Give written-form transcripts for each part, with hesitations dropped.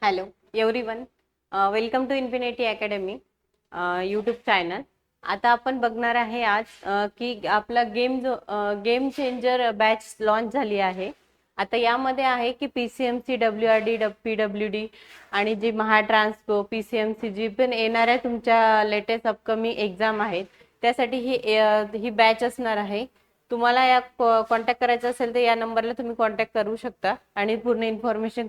Hello everyone, welcome to Infinity Academy YouTube channel. आता आपण बघणार आहे आज की आपला गेम चेंजर बॅच लॉन्च झाली आहे. आता यामध्ये आहे की PCMC, WRD, PWD आणि जी महाट्रान्सको, PCMC जी पण येणाऱ्या तुमच्या लेटेस्ट अपकमिंग एक्झाम आहेत त्यासाठी ही बॅच असणार आहे. तुम्हाला या कॉन्टॅक्ट करायचं असेल तर या नंबरला तुम्ही कॉन्टॅक्ट करू शकता आणि पूर्ण इन्फॉर्मेशन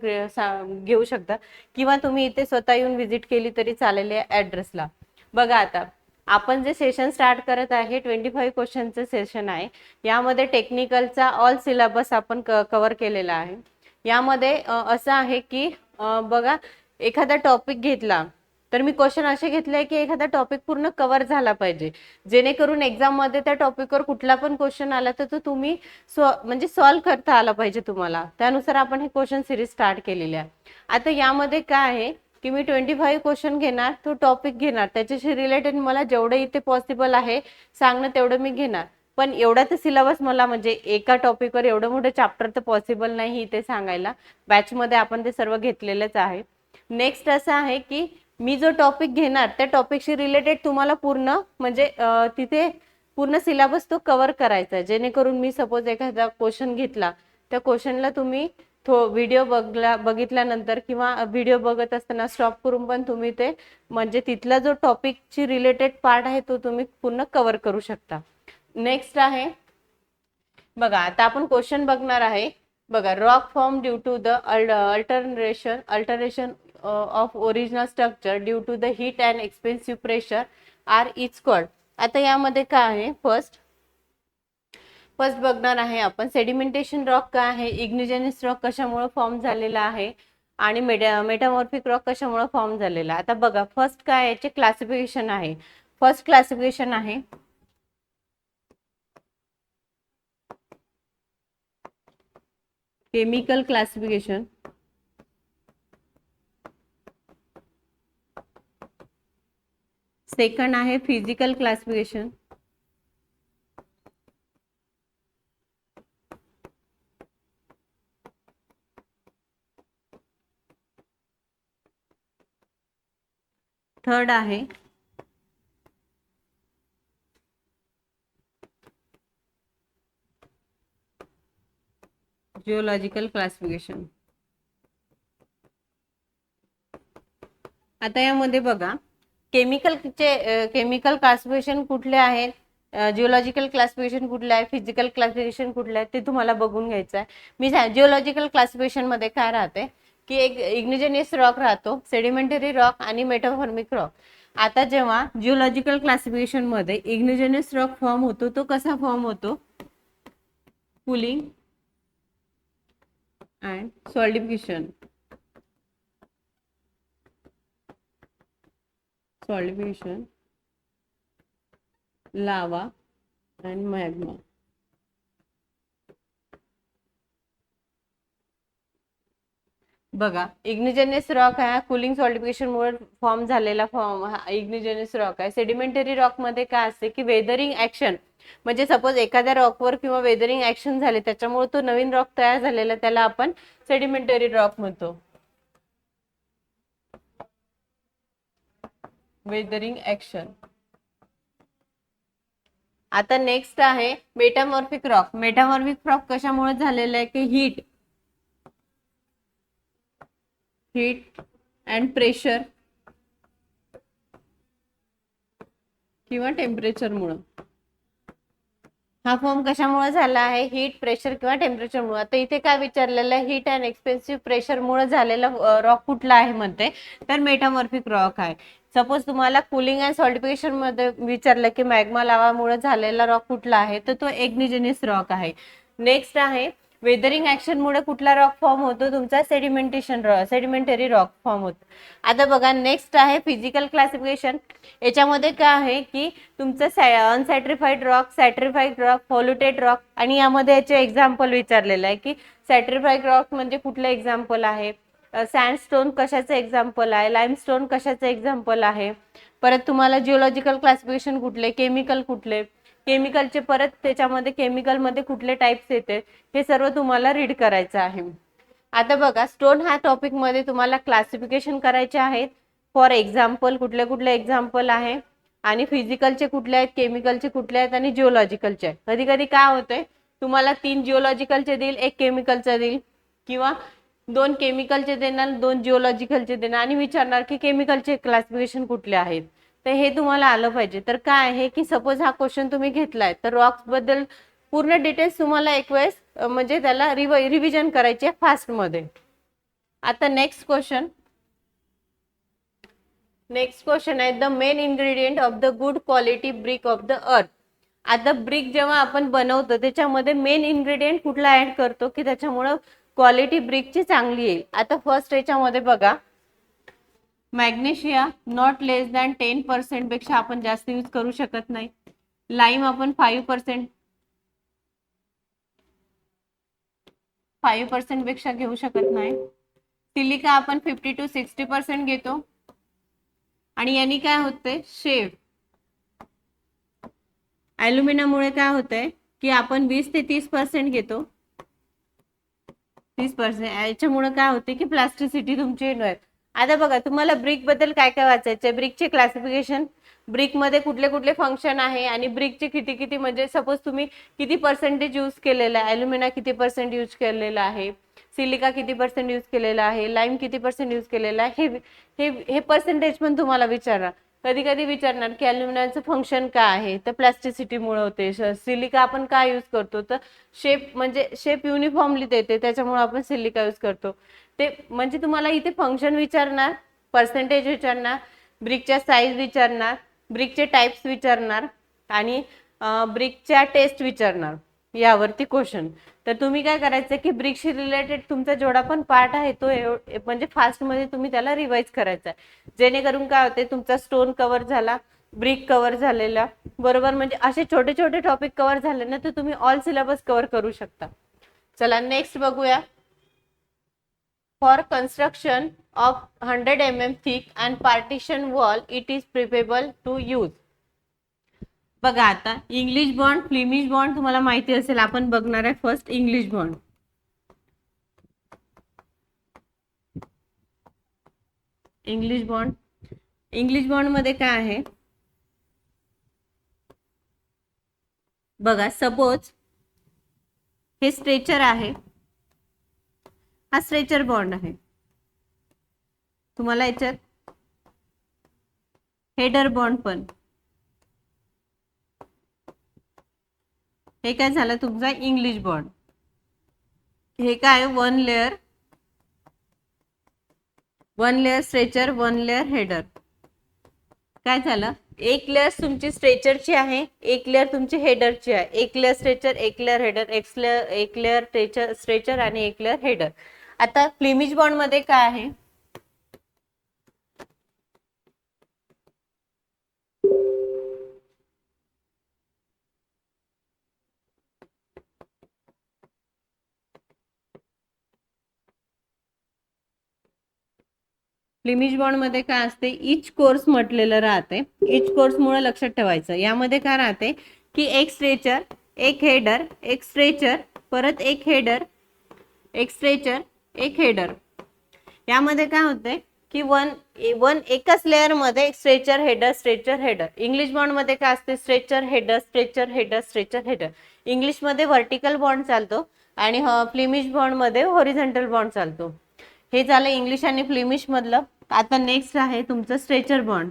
घेऊ शकता किंवा तुम्ही इथे स्वतः येऊन व्हिजिट केली तरी चालेल या ॲड्रेसला. बघा आता आपण जे सेशन स्टार्ट करत आहे 25 क्वेश्चनचं सेशन आहे. यामध्ये टेक्निकलचा ऑल सिलेबस आपण कव्हर केलेला आहे. यामध्ये असं आहे की बघा एखादा टॉपिक घेतला तर मी क्वेश्चन असे घेतले की एखादा टॉपिक पूर्ण कव्हर झाला पाहिजे, जेणेकरून एक्झाम मध्ये त्या टॉपिकवर कुठला पण क्वेश्चन आला तर तो तुम्ही म्हणजे सॉल्व्ह करता आला पाहिजे तुम्हाला. त्यानुसार आपण हे क्वेश्चन सिरीज स्टार्ट केलेली आहे. आता यामध्ये काय आहे की मी 25 क्वेश्चन घेणार, तो टॉपिक घेणार, त्याच्याशी रिलेटेड मला जेवढे इथे पॉसिबल आहे सांगणं तेवढं मी घेणार. पण एवढा तर सिलेबस मला म्हणजे एका टॉपिकवर एवढं मोठं चॅप्टर तर पॉसिबल नाही इथे सांगायला. बॅचमध्ये आपण ते सर्व घेतलेलेच आहे. नेक्स्ट असं आहे की मी जो टॉपिक घेणार त्या टॉपिकशी रिलेटेड तुम्हाला पूर्ण म्हणजे तिथे पूर्ण सिलेबस तो कव्हर करायचा आहे, जेणेकरून मी सपोज एखादा क्वेश्चन घेतला त्या क्वेश्चनला तुम्ही व्हिडिओ बघितल्यानंतर किंवा व्हिडिओ बघत असताना स्टॉप करून पण तुम्ही ते म्हणजे तिथला जो टॉपिकची रिलेटेड पार्ट आहे तो तुम्ही पूर्ण कव्हर करू शकता. नेक्स्ट आहे बघा, आता आपण क्वेश्चन बघणार आहे. बघा, rock form due to the alteration of original structure due to the heat and expansive pressure are each called. आता यामध्ये काय आहे फर्स्ट बघणार आहे आपण सेडिमेंटेशन रॉक काय आहे, इग्निजनियस रॉक कशामुळे फॉर्म झालेला आहे आणि मेटामॉर्फिक रॉक कशामुळे फॉर्म झालेला. आता बघा फर्स्ट काय याचे क्लासिफिकेशन आहे. फर्स्ट क्लासिफिकेशन आहे केमिकल क्लासिफिकेशन. सेकंड आहे फिजिकल क्लासिफिकेशन. थर्ड आहे जिओलॉजिकल क्लासिफिकेशन. आता यामध्ये बघा केमिकल क्लासिफिकेशन कुठले आहेत, जिओलॉजिकल क्लासिफिकेशन कुठले आहे, फिजिकल क्लासिफिकेशन कुठले आहे ते तुम्हाला बघून घ्यायचं आहे. मी जिओलॉजिकल क्लासिफिकेशन मध्ये काय राहते की एक इग्निजनियस रॉक राहतो, सेडिमेंटरी रॉक आणि मेटामॉर्फिक रॉक. आता जेव्हा जिओलॉजिकल क्लासिफिकेशन मध्ये इग्निजनियस रॉक फॉर्म होतो तो कसा फॉर्म होतो, कूलिंग अँड सॉलिडिफिकेशन. लावा अँड मॅग्मा. बघा इग्निजनियस रॉक हा कूलिंग सॉलिडिफिकेशन मुळे फॉर्म झालेला इग्निजनियस रॉक आहे. सेडिमेंटरी रॉक मध्ये काय असते की वेदरिंग ऍक्शन, म्हणजे सपोज एखाद्या रॉकवर किंवा वेदरिंग ऍक्शन झाले त्याच्यामुळे तो नवीन रॉक तयार झालेला त्याला आपण सेडिमेंटरी रॉक म्हणतो. Weathering action. आता नेक्स्ट आहे मेटामॉर्फिक रॉक. मेटामॉर्फिक रॉक कशामुळे झालेला आहे की हीट अँड प्रेशर किंवा टेम्परेचर मुळे. हा फॉर्म कशामुळे झाला आहे, हीट, प्रेशर किंवा टेम्परेचर मुळे. आता इथे काय विचारलेलं आहे, हीट अँड एक्सपेन्सिव्ह प्रेशर मुळे झालेला रॉक कुठला आहे म्हणते तर मेटामॉर्फिक रॉक आहे. सपोज तुम्हाला कूलिंग अँड सॉलिडिफिकेशन मध्ये विचारलं की मॅग्मा लावामुळे झालेला रॉक कुठला आहे तर तो इग्निजनियस रॉक आहे. नेक्स्ट आहे वेदरिंग ऍक्शन मुळे कुठला रॉक फॉर्म होतो, तुमचा सेडिमेंटरी रॉक फॉर्म होतो. आता बघा नेक्स्ट आहे फिजिकल क्लासिफिकेशन. याच्यामध्ये काय आहे की तुमचं अनसॅट्रिफाईड रॉक, सॅट्रिफाईड रॉक, पॉल्युटेड रॉक आणि यामध्ये याचे एक्झाम्पल विचारलेलं आहे की सॅट्रिफाईड रॉक म्हणजे कुठलं एक्झाम्पल आहे, सँडस्टोन कशाचं एक्झाम्पल आहे, लाईमस्टोन कशाचं एक्झाम्पल आहे. परत तुम्हाला जिओलॉजिकल क्लासिफिकेशन कुठले, केमिकल कुठले, केमिकलचे परत त्याच्यामध्ये केमिकलमध्ये कुठले टाइप्स येते हे सर्व तुम्हाला रीड करायचं आहे. आता बघा, स्टोन हा टॉपिक मध्ये तुम्हाला क्लासिफिकेशन करायचे आहेत. फॉर एक्झाम्पल कुठले कुठले एक्झाम्पल आहे आणि फिजिकलचे कुठले आहेत, केमिकलचे कुठले आहेत आणि जिओलॉजिकलचे आहेत. कधी कधी काय होतंय, तुम्हाला 3 जिओलॉजिकलचे देईल, 1 केमिकलचे देईल, किंवा 2 केमिकलचे देणार, 2 जिओलॉजिकलचे देणार आणि विचारणार की केमिकलचे क्लासिफिकेशन कुठले आहेत. तर हे तुम्हाला आलं पाहिजे. तर काय आहे की सपोज हा क्वेश्चन तुम्ही घेतलाय, तर रॉक्स बद्दल पूर्ण डिटेल्स तुम्हाला एक वेळेस म्हणजे त्याला रिव्हिजन करायची आहे फास्ट मध्ये. आता नेक्स्ट क्वेश्चन आहे, the main ingredient of the good quality brick of the earth. आता ब्रिक जेव्हा आपण बनवतो त्याच्यामध्ये मेन इन्ग्रेडियंट कुठला ऍड करतो की त्याच्यामुळं क्वालिटी ब्रिकची चांगली येईल. आता फर्स्ट याच्यामध्ये बघा, मॅग्नेशिया नॉट लेस दॅन 10% पेक्षा आपण जास्त यूज करू शकत नाही. लाईम आपण 5% पेक्षा घेऊ शकत नाही. सिलिका आपण 50 to 60% घेतो. आणि यांनी काय होतंय, शेव ॲल्युमिनियममुळे काय होतंय की आपण 20 ते 30% घेतो. 30% याच्यामुळे काय होते की प्लास्टिसिटी तुमची येणार. आता बघा, तुम्हाला ब्रिक बद्दल काय काय वाचायचंय, ब्रिकचे क्लासिफिकेशन, ब्रिक मध्ये कुठले कुठले फंक्शन आहे आणि ब्रिकचे किती किती, म्हणजे सपोज तुम्ही किती पर्सेंटेज यूज केलेला आहे, ॲल्युमिना किती पर्सेंट यूज केलेला आहे, सिलिका किती पर्सेंट यूज केलेला आहे, लाईम किती पर्सेंट यूज केलेला आहे, हे पर्सेंटेज पण तुम्हाला विचारणार. कधी कधी विचारणार की ॲल्युमिनाचं फंक्शन काय आहे, तर प्लास्टिसिटीमुळे होते. सिलिका आपण काय यूज करतो, तर शेप म्हणजे शेप युनिफॉर्मली देते त्याच्यामुळे आपण सिलिका यूज करतो. ते म्हणजे तुम्हाला इथे फंक्शन विचारणार, पर्सेंटेज विचारणार, ब्रिकच्या साईज विचारणार, ब्रिकचे टाइप्स विचारणार आणि ब्रिकच्या टेस्ट विचारणार, यावरती क्वेश्चन. तर तुम्ही काय करायचं की ब्रिकशी रिलेटेड तुमचा जेवढा पण पार्ट आहे तो म्हणजे फास्ट मध्ये तुम्ही त्याला रिवाइज करायचा आहे, जेणेकरून काय होते तुमचा स्टोन कव्हर झाला, ब्रिक कव्हर झालेला, बरोबर. म्हणजे असे छोटे छोटे टॉपिक कव्हर झाले ना तर तुम्ही ऑल सिलेबस कव्हर करू शकता. चला नेक्स्ट बघूया. For construction of 100 mm thick and partition wall it is preferable to use. बघा, आता इंग्लिश बॉन्ड, फ्लेमिश बॉन्ड तुम्हाला माहिती असेल. आपण बघणार आहे first English bond. English bond मध्ये काय आहे बघा, सपोज हे स्ट्रेचर आहे, हा स्ट्रेचर बॉन्ड आहे. तुम्हाला याच्यात हेडर बॉन्ड पण, हे काय झालं तुमचा इंग्लिश बॉन्ड. हे काय one layer stretcher, one layer header. काय झालं, एक लेअर तुमची स्ट्रेचरची आहे, एक लेअर तुमची हेडरची आहे. एक लेअर स्ट्रेचर, एक लेअर हेडर, एक लेअर स्ट्रेचर आणि एक लेअर हेडर. आता फ्लेमिश बॉन्ड मध्ये काय आहे, फ्लेमिश बॉन्ड मध्ये काय असते, इच कोर्स म्हटलेलं राहते. इच कोर्स मुळे लक्षात ठेवायचं. यामध्ये काय राहते की एक स्ट्रेचर, एक हेडर, एक स्ट्रेचर, परत एक हेडर, एक स्ट्रेचर, एक हेडर. यामध्ये काय होते की वन एकच लेअर मध्ये stretcher header stretcher header. English bond मध्ये काय असते, stretcher header stretcher header stretcher header. English मध्ये व्हर्टिकल बॉन्ड चालतो आणि फ्लेमिश बॉन्ड मध्ये हॉरिझॉन्टल बॉन्ड चालतो. हे झालं इंग्लिश आणि फ्लेमिश मधलं. आता नेक्स्ट आहे तुमचं स्ट्रेचर बॉन्ड.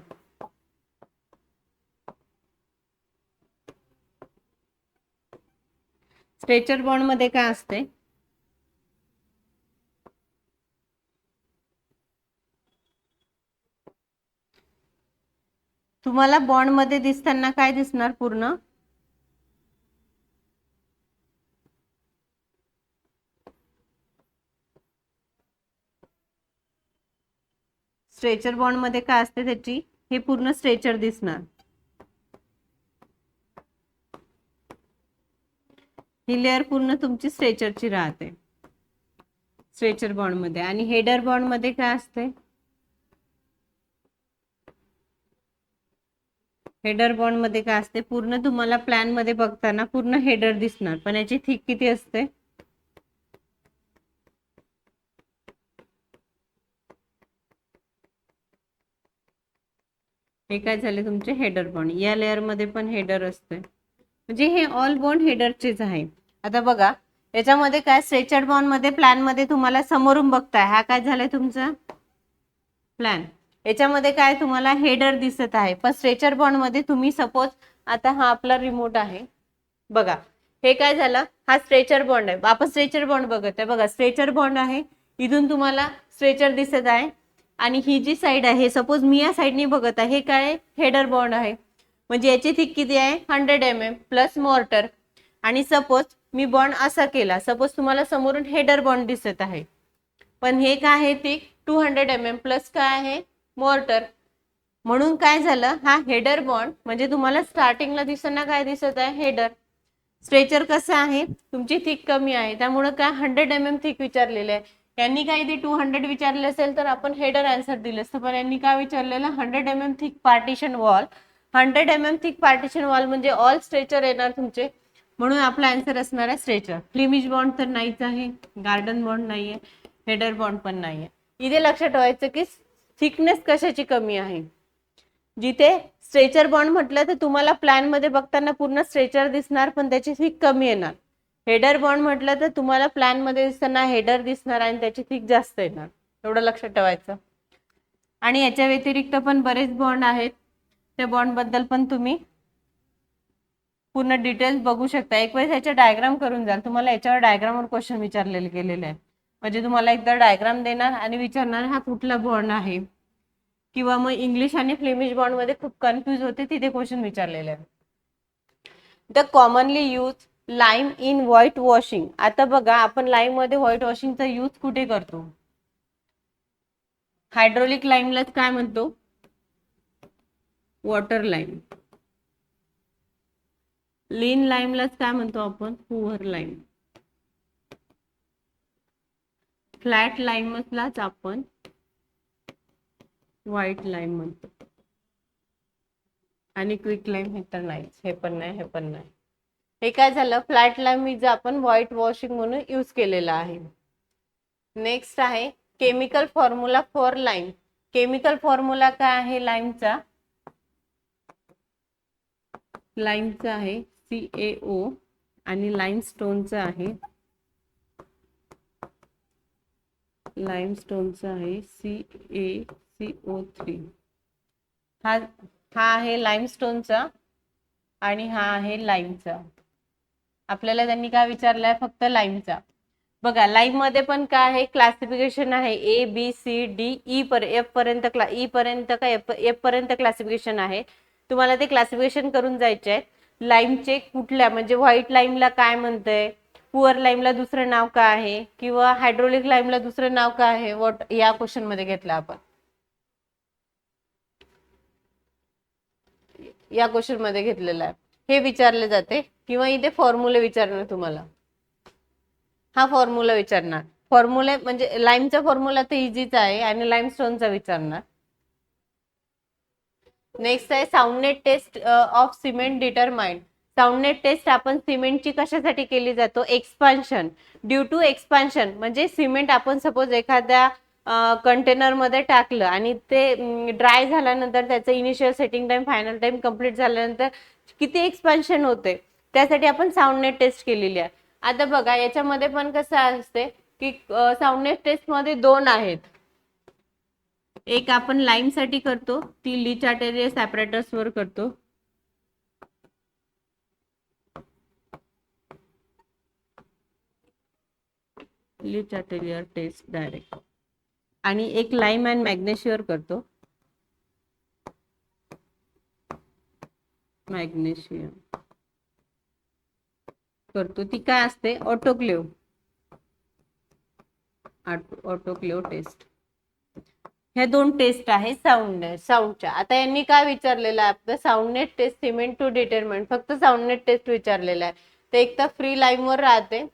स्ट्रेचर बॉन्ड मध्ये काय असते, तुम्हाला बॉन्ड मध्ये दिसताना काय दिसणार, पूर्ण स्ट्रेचर बॉन्ड मध्ये काय असते त्याची, हे पूर्ण स्ट्रेचर दिसणार. ही लेअर पूर्ण तुमची स्ट्रेचरची राहते स्ट्रेचर बॉन्ड मध्ये. आणि हेडर बॉन्ड मध्ये काय असते, हेडर बॉन्ड मध्ये काय असते, पूर्ण तुम्हाला प्लॅन मध्ये बघताना पूर्ण हेडर दिसणार, पण याची थिक किती असते, हे काय झाले तुमचे हेडर बॉन्ड. या लेअर मध्ये पण हेडर असते, म्हणजे हे ऑल बॉन्ड हेडरचेच आहे. आता बघा याच्यामध्ये काय स्ट्रेचर बॉन्ड मध्ये प्लॅन मध्ये तुम्हाला समोरून बघताय हा काय झालाय तुमचा प्लॅन. याच्यामध्ये काय तुम्हाला हेडर दिसत आहे, पण स्ट्रेचर बॉन्ड मध्ये तुम्ही सपोज आता हा आपला रिमोट आहे बघा, हे काय झालं हा स्ट्रेचर बॉन्ड आहे. आपण स्ट्रेचर बॉन्ड बघत आहे बघा, स्ट्रेचर बॉन्ड आहे, इथून तुम्हाला स्ट्रेचर दिसत आहे आणि ही जी साइड आहे सपोज मी या साइडनी बघत आहे, हे काय हेडर बॉन्ड आहे. म्हणजे याची थिक किती आहे 100 mm प्लस मॉर्टर. आणि सपोज मी बॉन्ड असा केला, सपोज तुम्हाला समोरून हेडर बॉन्ड दिसत आहे, पण हे काय आहे थिक 200 mm प्लस काय आहे मॉर्टर. म्हणून काय झालं हा हेडर बॉन्ड म्हणजे तुम्हाला स्टार्टिंगला दिसताना काय दिसत आहे हेडर. स्ट्रेचर कसं आहे तुमची थिक कमी आहे त्यामुळे काय 100 mm थिक विचारलेलं आहे. यांनी काय इथे 200 विचारले असेल तर आपण हेडर आन्सर दिलं असतं, पण यांनी काय विचारलेलं 100 mm thick partition wall. 100 mm thick partition wall म्हणजे ऑल स्ट्रेचर येणार तुमचे, म्हणून आपला आन्सर असणार आहे स्ट्रेचर. फ्लेमिश बॉन्ड तर नाहीच आहे, गार्डन बॉन्ड नाहीये, हेडर बॉन्ड पण नाहीये. इथे लक्षात ठेवायचं की थिकनेस कशाची कमी आहे. जिथे स्ट्रेचर बॉन्ड म्हटलं तर तुम्हाला प्लॅन मध्ये बघताना पूर्ण स्ट्रेचर दिसणार पण त्याची थिक कमी येणार. हेडर बॉन्ड म्हटलं तर तुम्हाला प्लॅन मध्ये दिसताना हेडर दिसणार आणि त्याची थिक जास्त येणार, एवढं लक्षात ठेवायचं. आणि याच्या व्यतिरिक्त पण बरेच बॉन्ड आहेत, त्या बॉन्ड बद्दल पण तुम्ही पूर्ण डिटेल्स बघू शकता. एक वेळेस याचे डायग्राम करून जाल, तुम्हाला याच्यावर डायग्रामवर क्वेश्चन विचारलेले गेलेले आहे. म्हणजे तुम्हाला एकदा डायग्राम देणार आणि विचारणार हा कुठला बॉन्ड आहे, किंवा मग इंग्लिश आणि फ्लेमिश बॉन्ड मध्ये खूप कन्फ्यूज होते तिथे क्वेश्चन विचारलेले आहे. The commonly use lime in white washing. आता बघा आपण लाईम मध्ये व्हाईट वॉशिंगचा यूज कुठे करतो, हायड्रोलिक लाईमलाच काय म्हणतो वॉटर लाईम. लीन लाईमलाच काय म्हणतो आपण पुअर लाईम. फ्लॅट लाईमलाच आपण व्हाईट लाईम म्हणतो. आणि क्विक लाईम हे तर नाहीच, हे पण नाही हे पण नाही. हे काय झालं फ्लॅट लाईम इज आपण व्हाईट वॉशिंग म्हणून यूज केलेला आहे. नेक्स्ट आहे chemical formula for lime. Chemical formula काय आहे लाईमचा, लाईमचा आहे CaO आणि लाईमस्टोनचा आहे CaCO3. हा आहे लाईमस्टोनचा आणि हा आहे लाईमचा. आपल्याला त्यांनी काय विचारलंय फक्त लाईमचा. बघा लाईम मध्ये पण काय आहे क्लासिफिकेशन आहे ABCDE F पर्यंत F पर्यंत क्लासिफिकेशन आहे. तुम्हाला ते क्लासिफिकेशन करून जायचे आहे. लाईमचे कुठल्या म्हणजे व्हाईट लाईमला काय म्हणतंय, पुअर लाईमला दुसरं नाव काय आहे, किंवा हायड्रोलिक लाईमला दुसरं नाव काय आहे, वॉट या क्वेश्चन मध्ये घेतलं आपण, या क्वेश्चन मध्ये घेतलेलं आहे. हे विचारले जाते किंवा इथे फॉर्म्युले विचारणार तुम्हाला, हा फॉर्म्युला विचारणार. फॉर्म्युला म्हणजे लाईमचा फॉर्म्युला तर इझीच आहे आणि लाईमस्टोनचा विचारणार. नेक्स्ट आहे soundness test of cement determined. Soundness test आपण सिमेंटची कशासाठी केली जातो, एक्सपान्शन. ड्यू टू एक्सपान्शन म्हणजे सिमेंट आपण सपोज एखाद्या कंटेनर मध्ये टाकलं आणि ते ड्राय झाल्यानंतर त्याचं initial setting time final time complete झाल्यानंतर किती एक्सपान्शन होते त्यासाठी आपण साऊंडनेस टेस्ट केलेली आहे. आता बघा याच्यामध्ये पण कसं असते की साऊंडनेस टेस्ट मध्ये दोन आहेत. एक आपण लाईम साठी करतो ती ली चार्टेरियस ॲपरेटस वर करतो, ली चार्टेरियर टेस्ट डायरेक्ट. आणि एक लाईम अँड मॅग्नेशियर करतो, मॅग्नेशियम करतो. ती काय असते ऑटोक्लेव्ह टेस्ट. ह्या दोन टेस्ट आहे साऊंडच्या. आता यांनी काय विचारलेलं आहे आपलं साऊंडनेस टेस्ट सिमेंट टू डिटरमाइन, फक्त साऊंडनेस टेस्ट विचारलेलं आहे. ते एक तर फ्री लाईम वर राहते,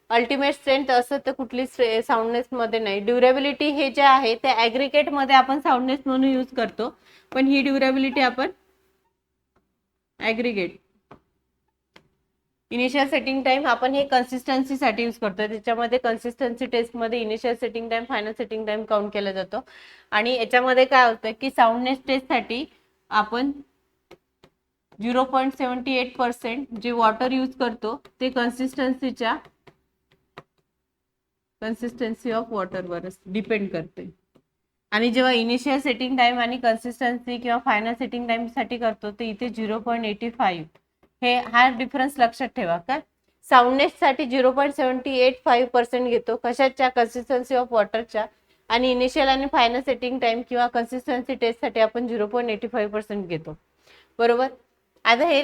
अल्टिमेट स्ट्रेंथ असं तर कुठली साऊंडनेस मध्ये नाही. ड्युरेबिलिटी हे जे आहे ते ऍग्रिगेट मध्ये आपण साऊंडनेस म्हणून यूज करतो, पण ही ड्युरेबिलिटी आपण ऍग्रिगेट. इनिशियल सेटिंग टाइम आपण हे कन्सिस्टन्सी साठी यूज करतो, त्याच्यामध्ये कन्सिस्टन्सी टेस्ट मध्ये initial setting time final setting time count केला जातो. आणि याच्यामध्ये काय होतं की साऊंडनेस टेस्ट साठी आपण 0.78% जे वॉटर यूज करतो ते कन्सिस्टन्सी ऑफ वॉटरवर डिपेंड करते. आणि जेव्हा इनिशियल सेटिंग टाइम आणि कन्सिस्टन्सी किंवा फायनल सेटिंग टाइम साठी करतो ते इथे 0.85 हे हा डिफरन्स लक्षात ठेवा. काय साऊंडनेस साठी 0.785% घेतो, कशाच्या कन्सिस्टन्सी ऑफ वॉटरच्या, आणि इनिशियल आणि फायनल सेटिंग टाइम किंवा कन्सिस्टन्सी टेस्ट साठी आपण 0.85% घेतो. बरोबर. आता हे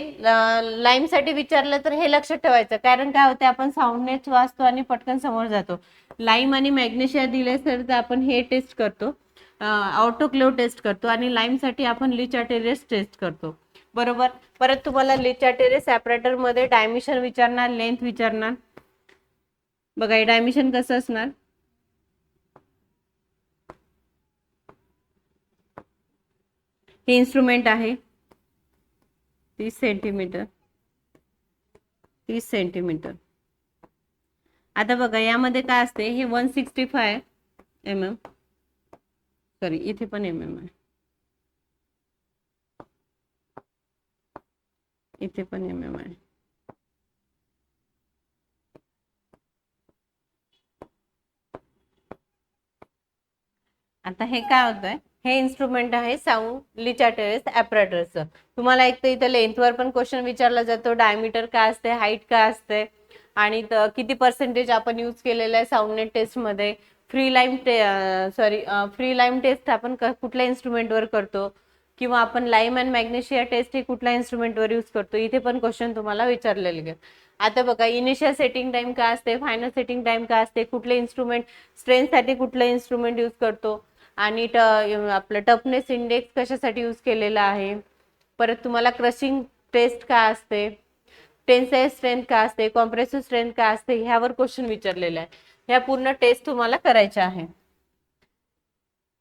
लाईम साठी विचारलं तर हे लक्षात ठेवायचं, कारण काय होते आपण साऊंडनेस वाचतो आणि पटकन समोर जातो. लाईम आणि मॅग्नेशिया दिले तर आपण हे टेस्ट करतो, ऑटोक्लेव टेस्ट करतो, आणि लाईम साठी आपण ली चार्टेरियस टेस्ट करतो. बरोबर. परत तुम्हाला ली चार्टेरियस ॲपरेटर मध्ये डायमेन्शन विचारणार, लेंथ विचारणार. बघा हे डायमेन्शन कसं असणार, हे इन्स्ट्रुमेंट आहे 30 सेंटीमीटर 30 सेंटीमीटर. आता बघा यामध्ये काय असते, हे 165 mm, सॉरी इथे पण mm आहे, इथे पण mm आहे. आता हे काय होतंय, हे इन्स्ट्रुमेंट आहे साऊंड ली चार्टेरियस ॲपरेटरचं. तुम्हाला एक तर इथे लेंथवर पण क्वेश्चन विचारला जातो, डायमीटर काय असते, हाईट काय असते, आणि किती पर्सेंटेज आपण यूज केलेलं आहे साऊंडनेट टेस्ट मध्ये. फ्री लाईम टेस्ट आपण कुठल्या इन्स्ट्रुमेंटवर करतो, किंवा आपण लाईम अँड मॅग्नेशिया टेस्ट ही कुठल्या इन्स्ट्रुमेंटवर यूज करतो, इथे पण क्वेश्चन तुम्हाला विचारलेले आहेत. आता बघा इनिशियल सेटिंग टाइम काय असते, फायनल सेटिंग टाइम काय असते, कुठले इन्स्ट्रुमेंट स्ट्रेंथसाठी कुठलं इन्स्ट्रुमेंट यूज करतो, आणि आपलं टफनेस इंडेक्स कशासाठी यूज केलेला आहे. परत तुम्हाला क्रशिंग टेस्ट काय असते, टेन्साईल स्ट्रेंथ काय असते, कॉम्प्रेसिव्ह स्ट्रेंथ काय असते, ह्यावर क्वेश्चन विचारलेला आहे. ह्या पूर्ण टेस्ट तुम्हाला करायच्या आहे.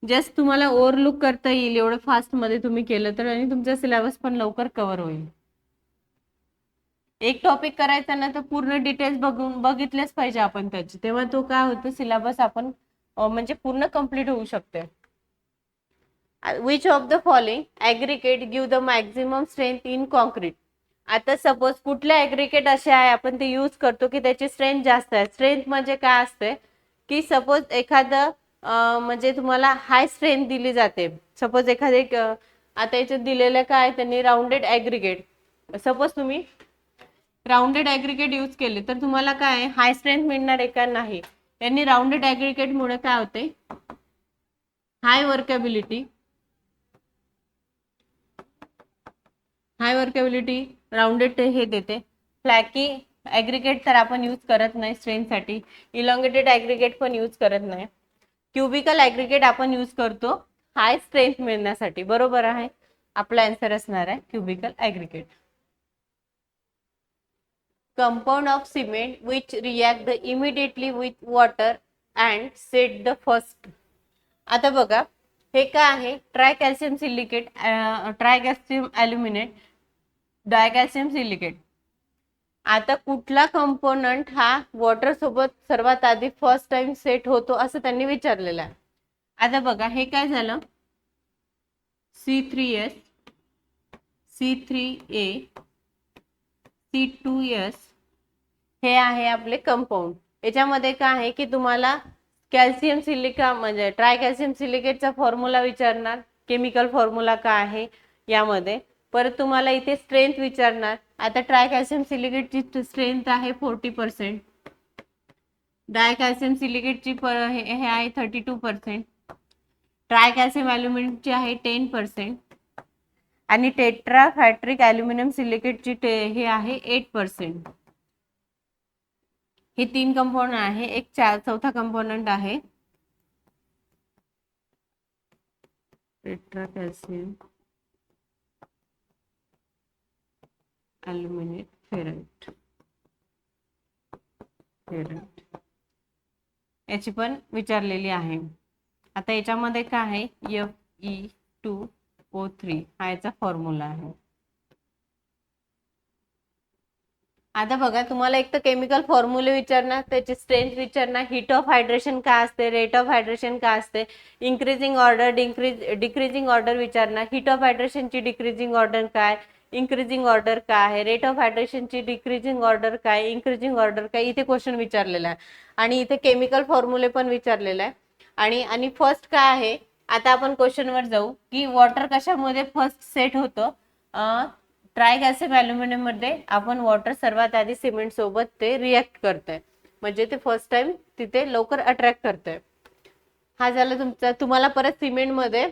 जस्ट तुम्हाला ओव्हरलुक करता येईल एवढं फास्ट मध्ये तुम्ही केलं तर, आणि तुमचा सिलेबस पण लवकर कव्हर होईल. एक टॉपिक करायचा ना तर पूर्ण डिटेल्स बघितलेच पाहिजे आपण त्याची, तेव्हा तो काय होतं सिलेबस आपण म्हणजे पूर्ण कंप्लीट होऊ शकते. Which of the following aggregate give the maximum strength in concrete. आता सपोज कुठले ॲग्रिगेट असे आहे आपण ते यूज करतो की त्याची स्ट्रेंथ जास्त आहे. स्ट्रेंथ म्हणजे काय असते की सपोज एखादं म्हणजे तुम्हाला हाय स्ट्रेंथ दिली जाते. सपोज एखादे आता याच्यात दिलेलं काय त्यांनी राउंडेड ॲग्रिगेट, सपोज तुम्ही राउंडेड ॲग्रिगेट यूज केले तर तुम्हाला काय हाय स्ट्रेंथ मिळणार आहे का, नाही. यांनी राउंडेड ॲग्रिगेट मुळे काय होते, हाय वर्केबिलिटी राउंडेड हे देते. फ्लॅकी ॲग्रिगेट तर आपण यूज करत नाही स्ट्रेंथसाठी, इलॉंगेटेड ॲग्रिगेट पण यूज करत नाही. क्युबिकल ॲग्रिगेट आपण यूज करतो हाय स्ट्रेंथ मिळण्यासाठी. बरोबर आहे, आपला आन्सर असणार आहे cubical aggregate. Compound of cement which react immediately with water and set the first. आता बघा हे काय आहे, tri calcium silicate, tri calcium aluminate, dicalcium silicate. आता कुठला कंपोनंट हा वॉटर सोबत सर्वात आधी फर्स्ट टाइम सेट होतो असं त्यांनी विचारलेलं आहे. आता बघा हे काय झालं, C3S C3A C2S हे आहे आपले कंपाऊंड. याच्यामध्ये काय आहे की तुम्हाला कॅल्शियम सिलिका म्हणजे ट्राय कॅल्शियम सिलिकेटचा फॉर्म्युला विचारणार, केमिकल फॉर्म्युला काय आहे यामध्ये. परत तुम्हाला इथे स्ट्रेंथ विचारणार. आता ट्राय कॅल्शियम सिलिकेटची स्ट्रेंथ आहे 40%, डाय कॅल्शियम सिलिकेटची हे आहे 32%, ट्राय कॅल्शियम ॲल्युमिनेटची आहे 10%, आणि टेट्रा फॅट्रिक ॲल्युमिनियम सिलिकेटची हे आहे 8%. हे 3 कंपाऊंड आहे. एक चौथा कंपोनंट आहे टेट्रा कॅल्शियम ॲल्युमिनेट फेराइट याची पण विचारलेली आहे. आता याच्यामध्ये काय आहे, Fe2O3 हा याचा फॉर्म्युला आहे. आता बघा, तुम्हाला एक तर केमिकल फॉर्म्युले विचारणार, त्याची स्ट्रेंथ विचारणार, हीट ऑफ हायड्रेशन काय असते, रेट ऑफ हायड्रेशन काय असते, इन्क्रीजिंग ऑर्डर डिक्रीजिंग ऑर्डर विचारणार, हीट ऑफ हायड्रेशनची डिक्रीजिंग ऑर्डर काय, इन्क्रीजिंग ऑर्डर काय आहे, रेट ऑफ हायड्रेशनची डिक्रीजिंग ऑर्डर काय, इन्क्रीजिंग ऑर्डर काय, इथे क्वेश्चन विचारलेला आहे. आणि इथे केमिकल फॉर्म्युले पण विचारलेला आहे. आणि फर्स्ट काय आहे, आता आपण क्वेश्चनवर जाऊ की वॉटर कशामध्ये फर्स्ट सेट होतं. ट्रायगॅसिक अल्युमिनियम मध्ये आपण वॉटर सर्वात आधी सिमेंट सोबत ते रिएक्ट करतंय, म्हणजे ते फर्स्ट टाइम तिथे लवकर अट्रॅक्ट करतंय. हा झाला तुमचा. तुम्हाला परत सिमेंट मध्ये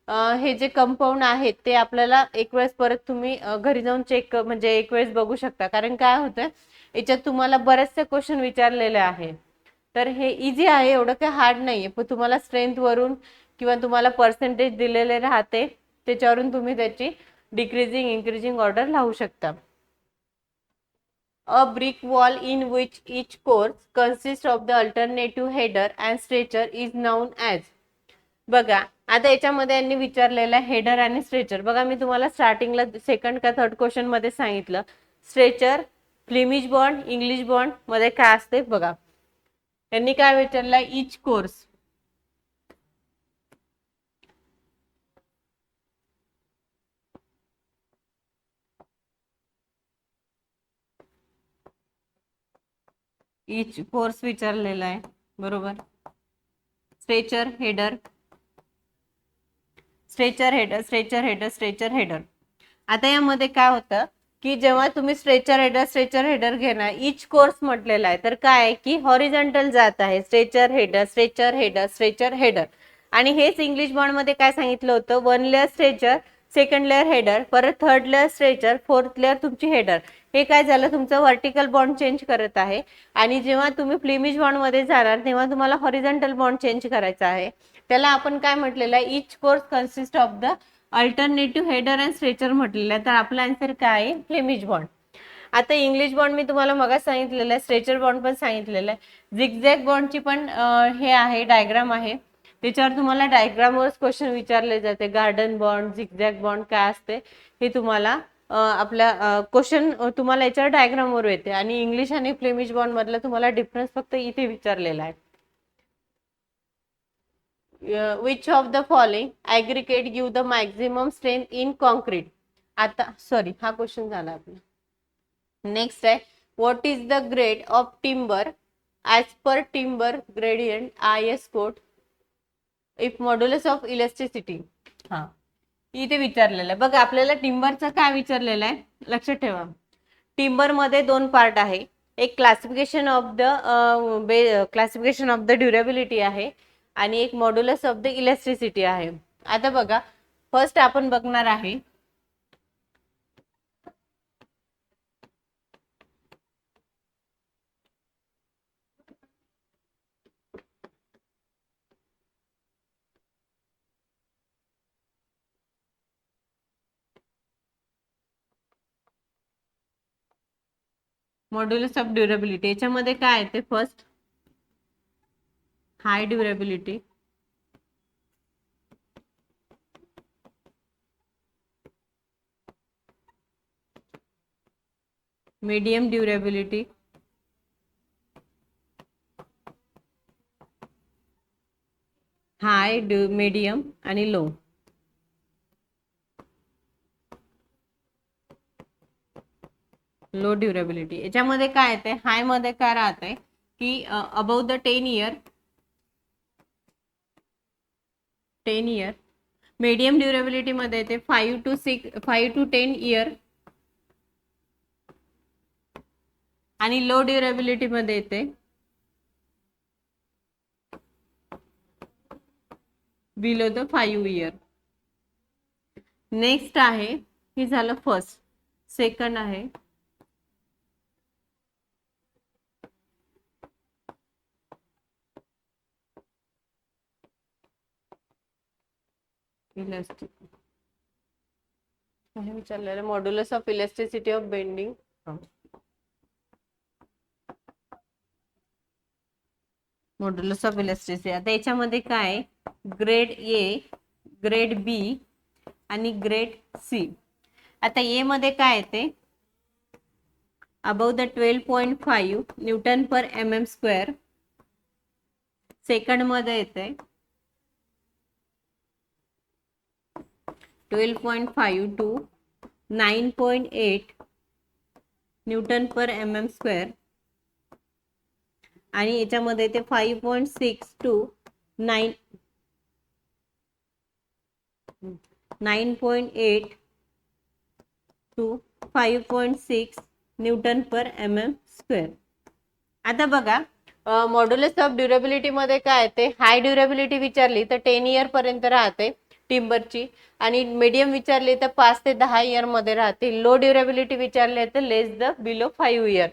हे जे कंपाऊंड आहेत ते आपल्याला एक वेळेस परत तुम्ही घरी जाऊन चेक म्हणजे एक वेळेस बघू शकता, कारण काय होतं याच्यात तुम्हाला बरेचसे क्वेश्चन विचारलेले आहे. तर हे इझी आहे, एवढं काही हार्ड नाहीये, पण तुम्हाला स्ट्रेंथ वरून किंवा तुम्हाला पर्सेंटेज दिलेले राहते त्याच्यावरून तुम्ही त्याची डिक्रीजिंग इन्क्रीजिंग ऑर्डर लावू शकता. A brick wall in which each course consists of the alternative header and stretcher is known as. बघा, आता याच्यामध्ये यांनी विचारलेला हेडर आणि स्ट्रेचर. बघा, मी तुम्हाला स्टार्टिंगला सेकंड का थर्ड क्वेश्चन मध्ये सांगितलं stretcher Flemish bond English bond मध्ये काय असते. बघा, यांनी काय विचारलं, इच कोर्स. इच कोर्स विचारलेला आहे, बरोबर. Stretcher header stretcher header stretcher header stretcher header. आता यामध्ये काय होतं की जेव्हा तुम्ही स्ट्रेचर हेडर घेणार, इच कोर्स म्हटलेला आहे, तर काय आहे की हॉरिझॉन्टल जात आहे stretcher header stretcher header stretcher header. आणि हेच इंग्लिश बॉन्ड मध्ये काय सांगितलं होतं, 1 layer stretcher, second layer header, परत third layer stretcher, fourth layer तुमची हेडर. हे काय झालं, तुमचं व्हर्टिकल बॉन्ड चेंज करत आहे. आणि जेव्हा तुम्ही फ्लेमिश बॉन्ड मध्ये जाणार तेव्हा तुम्हाला हॉरिझॉन्टल बॉन्ड चेंज करायचा आहे. त्याला आपण काय म्हटलेलं आहे, each course consist of the alternative header and stretcher म्हटलेलं आहे. तर आपला आन्सर काय आहे, फ्लेमिश बॉन्ड. आता इंग्लिश बॉन्ड मी तुम्हाला मगा सांगितलेलं आहे, स्ट्रेचर बॉन्ड पण सांगितलेलं आहे. झिगझॅग बॉन्डची पण हे आहे डायग्राम आहे, त्याच्यावर तुम्हाला डायग्रामवरच क्वेश्चन विचारले जाते. गार्डन बॉन्ड झिगझॅग बॉन्ड काय असते हे तुम्हाला आपल्या क्वेश्चन तुम्हाला याच्यावर डायग्रामवर येते. आणि इंग्लिश आणि फ्लेमिश बॉन्ड मधला तुम्हाला डिफरन्स फक्त इथे विचारलेला आहे. which of the following aggregate give the maximum strength in concrete. आता सॉरी, हा क्वेश्चन झाला आपला. नेक्स्ट आहे, what is the grade of timber as per timber gradient IS code if modulus of elasticity. हा इथे विचारलेलं आहे. बघा, आपल्याला टिंबरचं काय विचारलेलं आहे, लक्षात ठेवा. टिंबर मध्ये दोन पार्ट आहे, एक क्लासिफिकेशन ऑफ द ड्युरेबिलिटी आहे आणि एक मॉड्युलस ऑफ द इलेस्ट्रिसिटी आहे. आता बघा, फर्स्ट आपण बघणार आहे मॉड्युलस ऑफ ड्युरेबिलिटी. याच्यामध्ये काय आहे ते, first high durability, medium durability, high medium आणि लो. Low durability. याच्यामध्ये काय येते, हाय मध्ये काय राहते की above the 10 year. Medium durability मध्ये येते 5 to 10 इयर. आणि लो ड्युरेबिलिटी मध्ये येते बिलो द 5 इयर. नेक्स्ट आहे, हे झालं फर्स्ट. सेकंड आहे इलास्टिक. काय विचारलेलं, modulus of elasticity of bending. Modulus of elasticity. आता याच्यामध्ये काय, ग्रेड ए, ग्रेड बी आणि ग्रेड सी. आता ए मध्ये काय येते, above the 12.5 newton per mm square second मध्ये येते 12.5 to 9.8 newton per mm square आणि याच्यामध्ये ते 5.6 to 9.8 to 5.6 newton per mm square. आता बघा मॉड्युलस ऑफ ड्युरेबिलिटी मध्ये काय ते हाय ड्युरेबिलिटी विचारली तर 10 इयर पर्यंत राहते टिम्बरची आणि मीडियम विचारली तर 5 ते 10 इयर मध्ये राहते. लो ड्युरेबिलिटी विचारली तर less the below 5 year.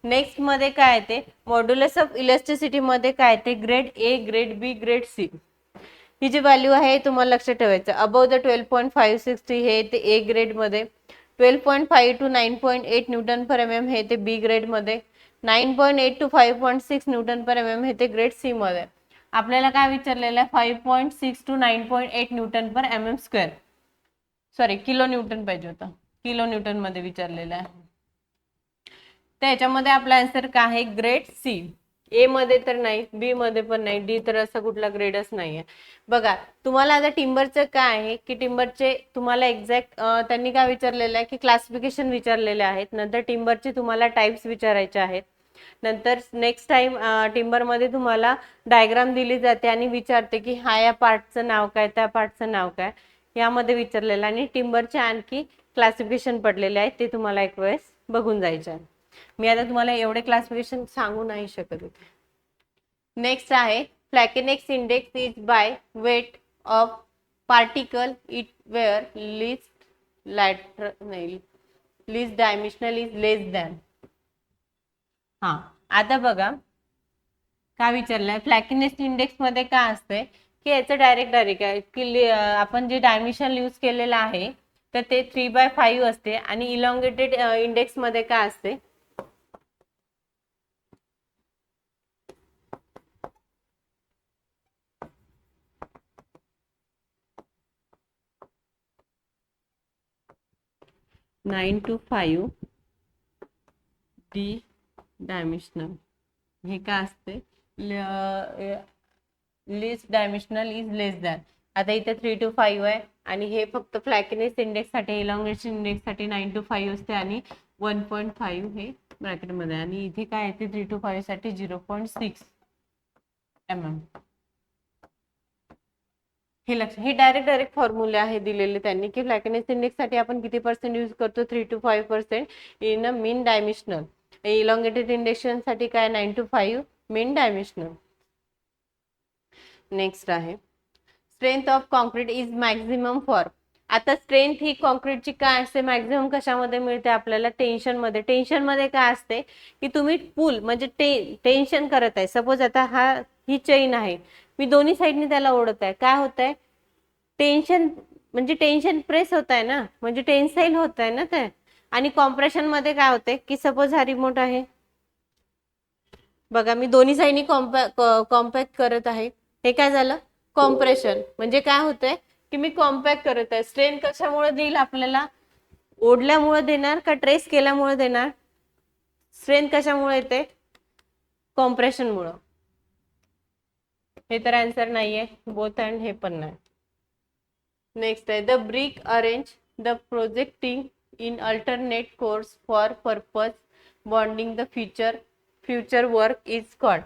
Next मध्ये काय ते मॉड्युलस ऑफ इलास्टिसिटी मध्ये काय ते grade A, grade B, grade C ही जी व्हॅल्यू आहे तुम्हाला लक्षात ठेवायचं. अबव द 12.560 हे ते ए ग्रेड मध्ये, 12.5 टू 9.8 न्यूटन पर mm हे ते बी ग्रेड मध्ये, 9.8 टू 5.6 न्यूटन पर mm हे ते ग्रेड सी मध्ये. आपल्याला काय विचारलेलं आहे 5.6 to 9.8 newton per mm square, sorry kilo newton पाहिजे होता, किलो न्यूटन मध्ये विचारलेलं आहे. तर याच्यामध्ये आपला आन्सर काय आहे ग्रेड सी. ए मध्ये तर नाही, बी मध्ये पण नाही, डी तर असा कुठला ग्रेडच नाहीये. बघा तुम्हाला आता टिम्बरचं काय आहे की टिम्बरचे तुम्हाला एक्झॅक्ट त्यांनी काय विचारलेलं आहे की क्लासिफिकेशन विचारलेले आहेत. नंतर टिम्बरचे तुम्हाला टाइप्स विचारायचे आहेत. नंतर नेक्स्ट टाइम टिम्बर मध्ये तुम्हाला डायग्राम दिली जाते आणि विचारते की हा या पार्टचं नाव काय, त्या पार्टचं नाव काय, यामध्ये विचारलेलं. आणि टिम्बरचे आणखी क्लासिफिकेशन पडलेले आहेत, ते तुम्हाला एक वेळेस बघून जायचे आहे. मी आता तुम्हाला एवढे क्लासिफिकेशन सांगू नाही शकत होते. नेक्स्ट आहे flakiness index is by weight of particle it where least latter नाही least dimensional is less than. हा आता बघा काय विचारलंय फ्लॅकेनेस इंडेक्स मध्ये काय असते की याचं डायरेक्ट आहे की आपण जे डायमेन्शन यूज केलेलं आहे तर ते 3/5 असते. आणि इलॉंगेटेड इंडेक्स मध्ये काय असते 9 to 5 डी डायमेन्शनल. हे काय असते list dimensional is less than. आता इथे 3 to 5 आहे आणि हे फक्त फ्लॅकेनेस इंडेक्स साठी, इलॉंगेशन इंडेक्स साठी 9 to 5 असते आणि 1.5 हे ब्रॅकेट मध्ये. आणि इथे काय आहे 3 to 5 साठी 0.6 mm. हे लक्ष, हे डायरेक्ट फॉर्म्युला आहे दिलेले त्यांनी की फ्लॅकेनेस इंडेक्स साठी आपण किती पर्सेंट यूज करतो 3 to 5% in a mean dimensional. Elongated induction साठी काय 9 to 5 मीन डायमेन्शनल. नेक्स्ट आहे strength of concrete is maximum for. आता स्ट्रेंथ ही कॉन्क्रीटची काय असते मॅक्झिमम कशामध्ये मिळते आपल्याला टेन्शन मध्ये. टेन्शन मध्ये काय असते की तुम्ही पूल म्हणजे टेन्शन करत आहे. सपोज आता ही चेन आहे, मी दोन्ही साईडने त्याला ओढत आहे, काय होत आहे टेन्शन म्हणजे टेन्शन प्रेस होत आहे ना, म्हणजे टेन्साईल होत आहे ना ते. आणि कॉम्प्रेशन मध्ये काय होते की सपोज हा रिमोट आहे बघा, मी दोन्ही साईडनी कॉम्पॅक्ट करत आहे, हे काय झालं कॉम्प्रेशन. म्हणजे काय होतंय की मी कॉम्पॅक्ट करत आहे. स्ट्रेन कशामुळे देईल आपल्याला ओढल्यामुळे देणार का ट्रेस केल्यामुळे देणार. स्ट्रेन कशामुळे येते कॉम्प्रेशन मुळे. हे तर आन्सर नाहीये बोथ अँड हे पण नाही. नेक्स्ट आहे the brick arrange the projecting in alternate course for purpose bonding the future work is called.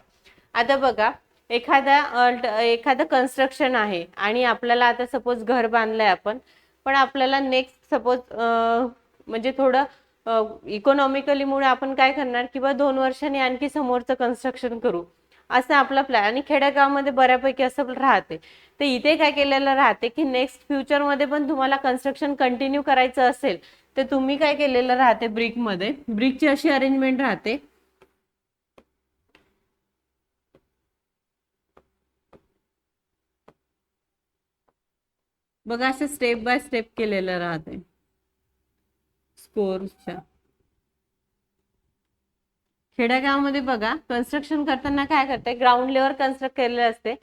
आता बघा एखादं कन्स्ट्रक्शन आहे आणि आपल्याला आता सपोज घर बांधलंय आपण, पण आपल्याला नेक्स्ट सपोज म्हणजे थोडं इकॉनॉमिकली मुळे आपण काय करणार किंवा 2 वर्षांनी आणखी समोरचं कन्स्ट्रक्शन करू असं आपला प्लॅन. आणि खेडेगावामध्ये बऱ्यापैकी असं राहते. तर इथे काय केलेलं राहते की नेक्स्ट फ्युचर मध्ये पण तुम्हाला कन्स्ट्रक्शन कंटिन्यू करायचं असेल तर तुम्ही काय केलेलं राहते ब्रिकमध्ये, ब्रिकची अशी अरेंजमेंट राहते बघा, असं स्टेप बाय स्टेप केलेलं राहते स्कोरच्या. खेड्यागावामध्ये बघा कन्स्ट्रक्शन करताना काय करते ग्राउंड लेवल कन्स्ट्रक्ट केलेलं असते.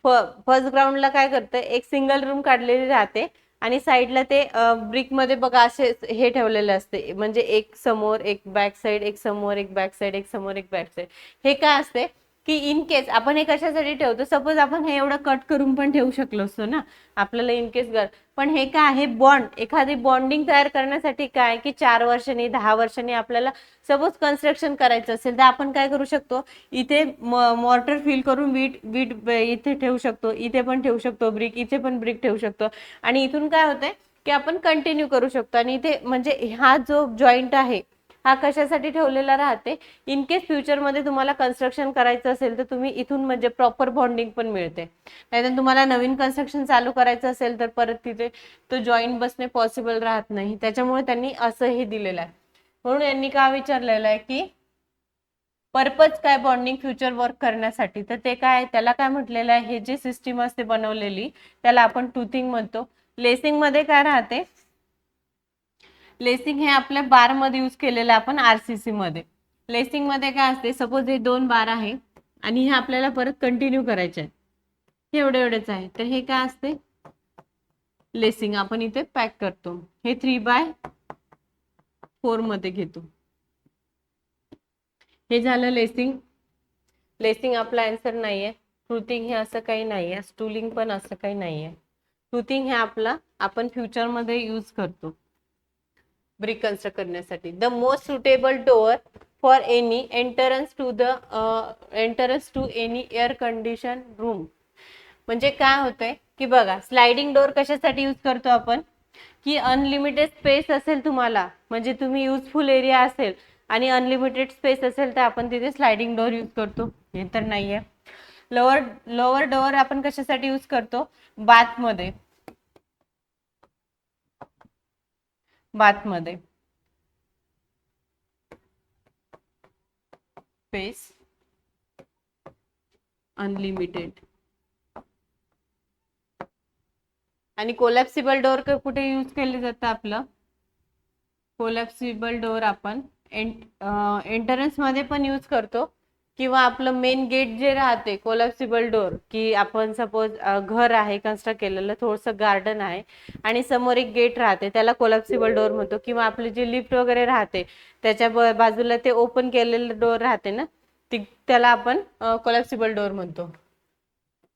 फर्स्ट ग्राउंडला काय करते एक सिंगल रूम काढलेली राहते आणि साईडला ते ब्रिक मध्ये बघा असे हे ठेवलेले असते, म्हणजे एक समोर एक बॅक साईड, एक समोर एक बॅक साईड, एक समोर एक बॅक साईड. हे काय असते की इन केस आपण हे कशासाठी ठेवतो, सपोज आपण हे एवढं कट करून पण ठेवू शकलो असतो ना आपल्याला इन केस पण हे काय आहे, बॉन्ड, एखादी बॉन्डिंग तयार करण्यासाठी काय की 4 वर्षांनी 10 वर्षांनी आपल्याला सपोज कन्स्ट्रक्शन करायचं असेल तर आपण काय करू शकतो, इथे मॉर्टर फिल करून वीट वीट इथे ठेवू शकतो, इथे पण ठेवू शकतो ब्रिक, इथे पण ब्रिक ठेवू शकतो आणि इथून काय होतंय की आपण कंटिन्यू करू शकतो. आणि इथे म्हणजे हा जो जॉईंट आहे हा कशासाठी ठेवलेला राहते, इन केस फ्युचरमध्ये तुम्हाला कन्स्ट्रक्शन करायचं असेल तर तुम्ही इथून म्हणजे प्रॉपर बॉन्डिंग पण मिळते. नाहीतर तुम्हाला नवीन कन्स्ट्रक्शन चालू करायचं असेल तर परत तिथे तो जॉईंट बसणे पॉसिबल राहत नाही, त्याच्यामुळे त्यांनी असं हे दिलेलं आहे. म्हणून यांनी काय विचारलेलं आहे की पर्पज काय बॉन्डिंग फ्युचर वर्क करण्यासाठी, तर ते काय त्याला काय म्हटलेलं आहे, हे जे सिस्टीम असते बनवलेली त्याला आपण टूथिंग म्हणतो. लेसिंग मध्ये काय राहते, लेसिंग हे आपल्या बार मध्ये यूज केलेलं आपण आरसीसी मध्ये. लेसिंग मध्ये काय असते, सपोज हे 2 बार आहे आणि हे आपल्याला परत कंटिन्यू करायचे आहे, हे एवढे एवढेच आहे, तर हे काय असते लेसिंग आपण इथे पॅक करतो. हे 3/4 मध्ये घेतो. हे झालं लेसिंग. लेसिंग आपला आन्सर नाहीये. टूथिंग हे असं काही नाहीये, स्टूलिंग पण असं काही नाहीये. टूथिंग हे आपला आपण फ्युचर मध्ये यूज करतो ब्रिक कन्स्ट्रक्ट करण्यासाठी. The most suitable door for any entrance to any air condition room. म्हणजे काय होतंय की बघा, स्लायडिंग डोअर कशासाठी यूज करतो आपण, की अनलिमिटेड स्पेस असेल तुम्हाला, म्हणजे तुम्ही युजफुल एरिया असेल आणि अनलिमिटेड स्पेस असेल तर आपण तिथे स्लायडिंग डोअर यूज करतो. हे तर नाहीये. लोअर डोअर आपण कशासाठी यूज करतो, बाथमध्ये. बाथमध्ये स्पेस अनलिमिटेड. आणि कोलॅप्सिबल डोअर कुठे यूज केले जातं आपलं, कोलॅप्सिबल डोअर आपण एंट्रन्स मध्ये पण यूज करतो, किंवा आपलं मेन गेट जे राहते कोलॅप्सिबल डोअर, की आपण सपोज घर आहे कन्स्ट्रक्ट केलेलं, थोडंसं गार्डन आहे आणि समोर एक गेट राहते त्याला कोलॅप्सिबल डोअर म्हणतो. किंवा आपली जी लिफ्ट वगैरे राहते त्याच्या बाजूला ते ओपन केलेलं डोअर राहते ना, त्याला आपण कोलॅप्सिबल डोअर म्हणतो.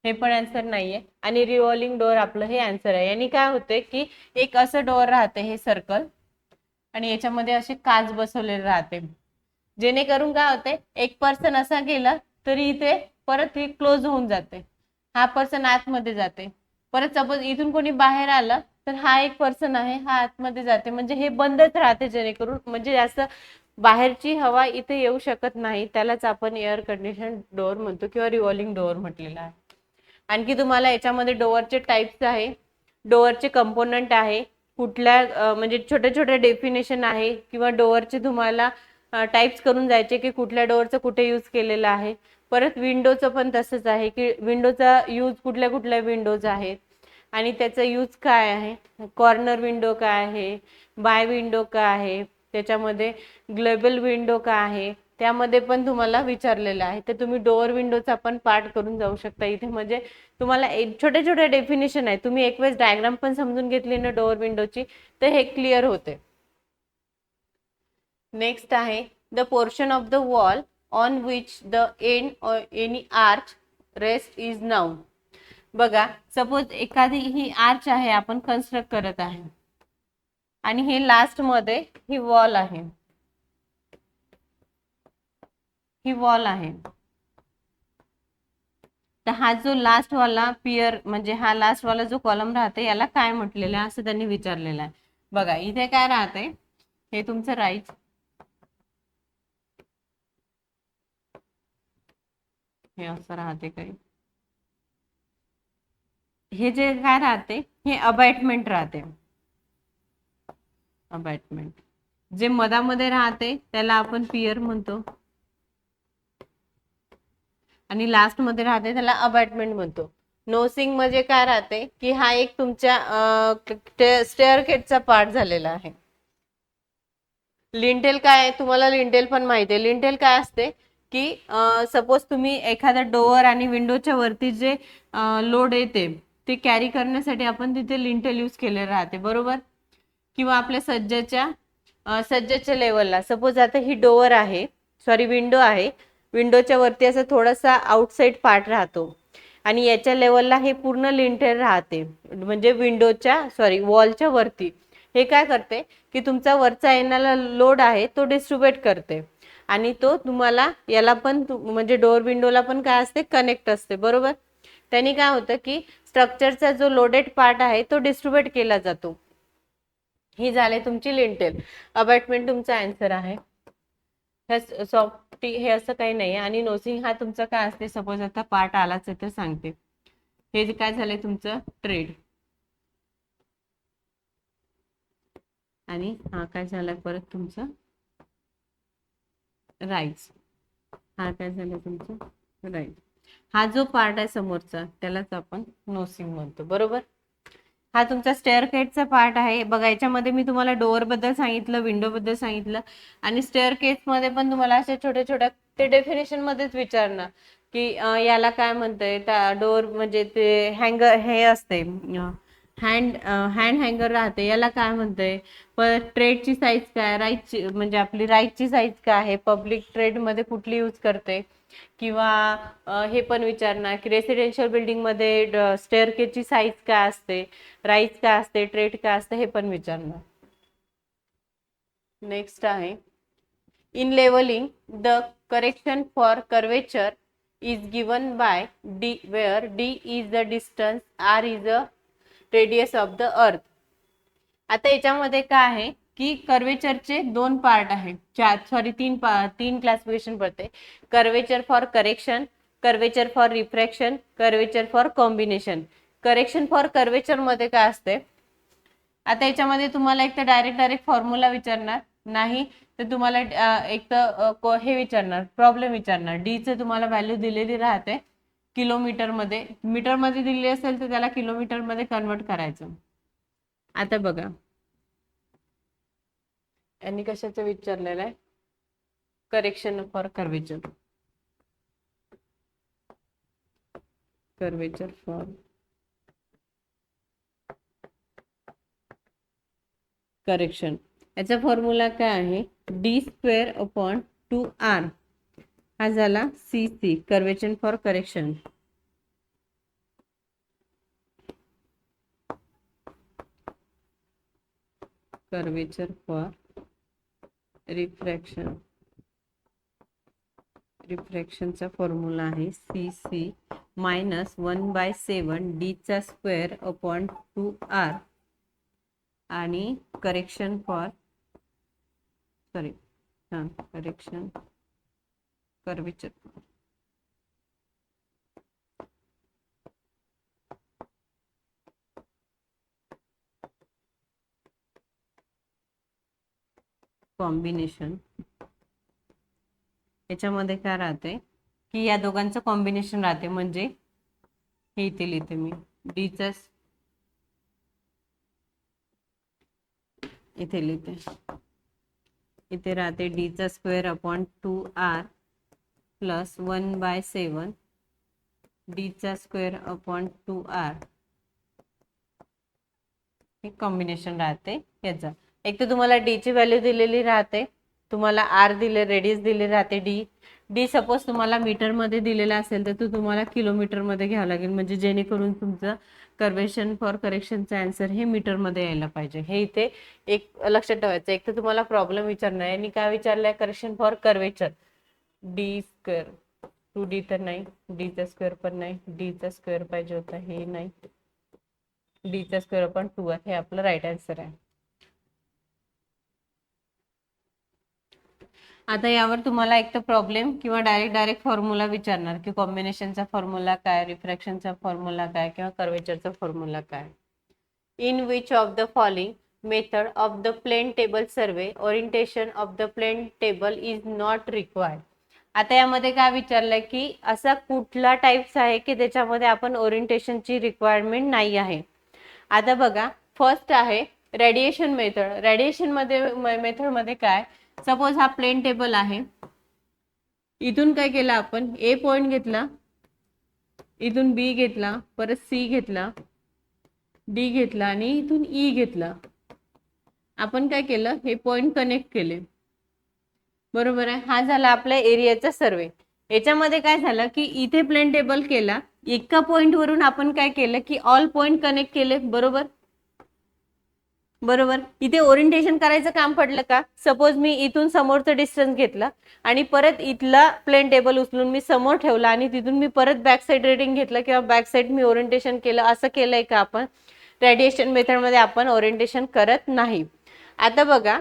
हे पण आन्सर नाहीये. आणि रिव्हॉल्विंग डोअर आपलं हे आन्सर आहे. यांनी काय होते की एक असं डोअर राहते हे सर्कल, आणि याच्यामध्ये असे काच बसवलेले राहते, जेणेकरून काय होते एक पर्सन असा गेला तरी इथे परत हे क्लोज होऊन जाते, हा पर्सन आतमध्ये जाते. परत सपोज इथून कोणी बाहेर आलं तर हा एक पर्सन आहे हा आतमध्ये जाते, म्हणजे हे बंदच राहते, जेणेकरून म्हणजे जास्त बाहेरची हवा इथे येऊ शकत नाही. त्यालाच आपण एअर कंडिशन डोअर म्हणतो किंवा रिव्हॉल्विंग डोअर म्हटलेला आहे. आणखी तुम्हाला याच्यामध्ये डोअरचे टाइप्स आहे, डोअरचे कंपोनंट आहे, कुठल्या म्हणजे छोटे छोटे डेफिनेशन आहे, किंवा डोअरचे तुम्हाला टाइप्स करून जायचे की कुठल्या डोअरचं कुठे यूज केलेलं आहे. परत विंडोचं पण तसंच आहे की विंडोचा यूज कुठल्या कुठल्या विंडोज आहेत आणि त्याचा यूज काय आहे, कॉर्नर विंडो काय आहे, बाय विंडो काय आहे, त्याच्यामध्ये ग्लोबल विंडो काय आहे, त्यामध्ये पण तुम्हाला विचारलेलं आहे. तर तुम्ही डोअर विंडोचा पण पार्ट करून जाऊ शकता इथे. म्हणजे तुम्हाला छोटे छोटे डेफिनेशन आहे, तुम्ही एक वेळेस डायग्राम पण समजून घेतली ना डोअर विंडोची तर हे क्लिअर होते. नेक्स्ट आहे the portion of the wall on which the end any arch rest is noun. बघा, सपोज एखादी ही आर्च आहे आपण कन्स्ट्रक्ट करत आहे आणि हे लास्ट मध्ये ही वॉल आहे, ही वॉल आहे. तर हा जो लास्ट वाला पियर म्हणजे हा लास्ट वाला जो कॉलम राहते याला काय म्हटलेलं आहे असं त्यांनी विचारलेलं आहे. बघा इथे काय राहते, हे तुमचं राईट, हे असं राहते काही, हे जे काय राहते हे अबॅटमेंट राहते. अबॅटमेंट जे मधामध्ये राहते त्याला आपण पियर म्हणतो, आणि लास्ट मध्ये राहते त्याला अबॅटमेंट म्हणतो. नोसिंग म्हणजे काय राहते की हा एक तुमच्या स्टेअरकेटचा पार्ट झालेला आहे. लिंटेल काय आहे, तुम्हाला लिंटेल पण माहिती आहे. लिंटेल काय असते की सपोज तुम्ही एखाद्या डोअर आणि विंडोच्या वरती जे लोड येते ते कॅरी करण्यासाठी आपण तिथे लिंटेल यूज केले राहते, बरोबर. किंवा आपल्या सज्जाच्या लेवलला सपोज आता ही डोअर आहे, सॉरी विंडो आहे, विंडोच्या वरती असा थोडासा आउटसाइड पार्ट राहतो आणि याच्या लेवलला हे पूर्ण लिंटेल राहते, म्हणजे वॉलच्या वरती. हे काय करते की तुमचा वरचा येणारा लोड आहे तो डिस्ट्रीब्युट करते आणि तो तुम्हाला याला पण म्हणजे डोअर विंडोला पण काय असते, कनेक्ट असते, बरोबर. त्यांनी काय होतं की स्ट्रक्चरचा जो लोडेड पार्ट आहे तो डिस्ट्रीब्युट केला जातो. ही झाले तुमची लिंटेल. अबॅटमेंट तुमचा आन्सर आहे. सॉफ्टी हे असं काही नाही. आणि नोसिंग हा तुमचा काय असते, सपोज आता पार्ट आलाच आहे तर सांगते. हे जे काय झालंय तुमचं ट्रेड, आणि हा काय झालाय परत तुमचं राईज. हा काय झालं तुमचं राईज. हा जो पार्ट आहे समोरचा त्यालाच आपण नोसिंग म्हणतो, बरोबर. हा तुमचा स्टेअरकेसचा पार्ट आहे. बघा याच्यामध्ये मी तुम्हाला डोअर बद्दल सांगितलं, विंडो बद्दल सांगितलं, आणि स्टेअरकेस मध्ये पण तुम्हाला अशा छोट्या छोट्या ते डेफिनेशन मध्येच विचारणार की याला काय म्हणतंय. डोअर म्हणजे ते हँगर हे असते, हँड हँगर राहते, याला काय म्हणतंय. परत ट्रेडची साईज काय, राईटची म्हणजे आपली राईटची साईज काय आहे, पब्लिक ट्रेड मध्ये कुठली यूज करते. किंवा हे पण विचारणार की रेसिडेन्शियल बिल्डिंग मध्ये स्टेअरकेसची साईज काय असते, राईज काय असते, ट्रेड काय असते, हे पण विचारणार. नेक्स्ट आहे in levelling the correction for curvature is given by D, where D is the distance, R is the radius of the earth. आता याच्यामध्ये काय आहे की कर्वेचरचे दोन पार्ट आहे, तीन क्लासिफिकेशन पडते. Curvature for correction, curvature for refraction, curvature for combination. Correction for curvature मध्ये काय असते, आता याच्यामध्ये तुम्हाला एक तर डायरेक्ट फॉर्म्युला विचारणार, नाही तर तुम्हाला एक तर हे विचारणार, प्रॉब्लेम विचारणार. डी चे तुम्हाला व्हॅल्यू दिलेली राहते किलोमीटर मध्ये, मीटर मध्ये दिलेली असेल तर त्याला किलोमीटर मध्ये कन्वर्ट करायचं. आता बघा यांनी कशाचं विचारलेलं आहे, correction for curvature, curvature for correction. याचा फॉर्म्युला काय आहे, डी स्क्वेअर अपॉन 2r. हा झाला C curvature for correction. Curvature for refraction, रिफ्रॅक्शनचा फॉर्म्युला आहे सी मायनस 1/7 डी चा स्क्वेअर अपॉन 2r. आणि correction for correction curvature combination. याच्यामध्ये काय राहते की या दोघांचं कॉम्बिनेशन राहते, म्हणजे हे इथे लिहिते मी, डीचा इथे लिहिते, इथे राहते डीचा स्क्वेअर अपॉन 2r प्लस 1/7 डीचा स्क्वेअर अपॉन 2r. हे कॉम्बिनेशन राहते याचा. एक तर तुम्हाला डी ची व्हॅल्यू दिलेली राहते, तुम्हाला आर दिले, रेडियस दिले राहते डी सपोज तुम्हाला मीटर मध्ये दिलेला असेल तर तो तुम्हाला किलोमीटर मध्ये घ्यावं लागेल, म्हणजे जेणेकरून तुमचं कर्वेशन फॉर करेक्शनचा आन्सर हे मीटर मध्ये यायला पाहिजे. हे इथे एक लक्षात ठेवायचं. एक तर तुम्हाला प्रॉब्लेम विचारणार आहे आणि काय विचारलंय, correction for curvature, D square, 2d तर नाही, डीचा स्क्वेअर पण नाही, डीचा स्क्वेअर पाहिजे होता, हे नाही, डीचा स्क्वेअर अपॉन 2r हे आपलं राईट आन्सर आहे. आता यावर तुम्हाला एक तर प्रॉब्लेम किंवा डायरेक्ट फॉर्म्युला विचारणार की कॉम्बिनेशनचा फॉर्म्युला काय, रिफ्रॅक्शनचा फॉर्म्युला काय, किंवा कर्वेचरचा फॉर्म्युला काय. In which of the following method of the plane table survey orientation of the plane table is not required. आता यामध्ये काय विचारलंय की असा कुठला टाइप्स आहे की त्याच्यामध्ये आपण ओरिएंटेशनची रिक्वायरमेंट नाही आहे. आता बघा, फर्स्ट आहे रेडिएशन मेथड. रेडिएशन मेथड मध्ये काय, सपोज हा प्लेन टेबल आहे, इथून काय केलं आपण, ए पॉइंट घेतला, इथून बी घेतला, परत सी घेतला, डी घेतला आणि इथून ई घेतला. आपण काय केलं, हे पॉइंट कनेक्ट केले. बरोबर आहे. हा झाला आपल्या एरियाचा सर्वे. याच्यामध्ये काय झालं की इथे प्लेन टेबल केला, एका पॉइंट वरून आपण काय केलं की ऑल पॉइंट कनेक्ट केले. बरोबर बरोबर. इथे ओरिएंटेशन करायचं काम पडलं का. सपोज मी इथून समोरचं डिस्टन्स घेतलं आणि परत इथला प्लेन टेबल उचलून मी समोर ठेवला आणि तिथून मी परत बॅक साइड रेडिंग घेतलं किंवा बॅक साइड मी ओरिएंटेशन केलं, असं केलंय का आपण. रेडिएशन मेथडमध्ये आपण ओरिएंटेशन करत नाही. आता बघा,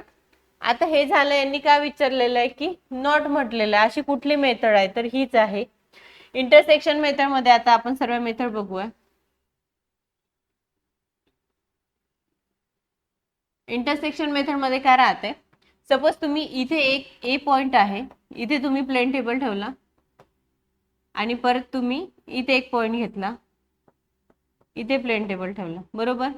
आता हे झालं, यांनी काय विचारलेलं आहे की नॉट म्हटलेलं आहे. अशी कुठली मेथड आहे, तर हीच आहे इंटरसेक्शन मेथड मध्ये. आता आपण सर्व मेथड बघूया. इंटरसेक्शन मेथड मध्ये काय राहते, सपोज तुम्ही इथे एक ए पॉइंट आहे, इथे तुम्ही प्लेन टेबल ठेवला आणि परत तुम्ही इथे एक पॉइंट घेतला, इथे प्लेन टेबल ठेवला. बरोबर.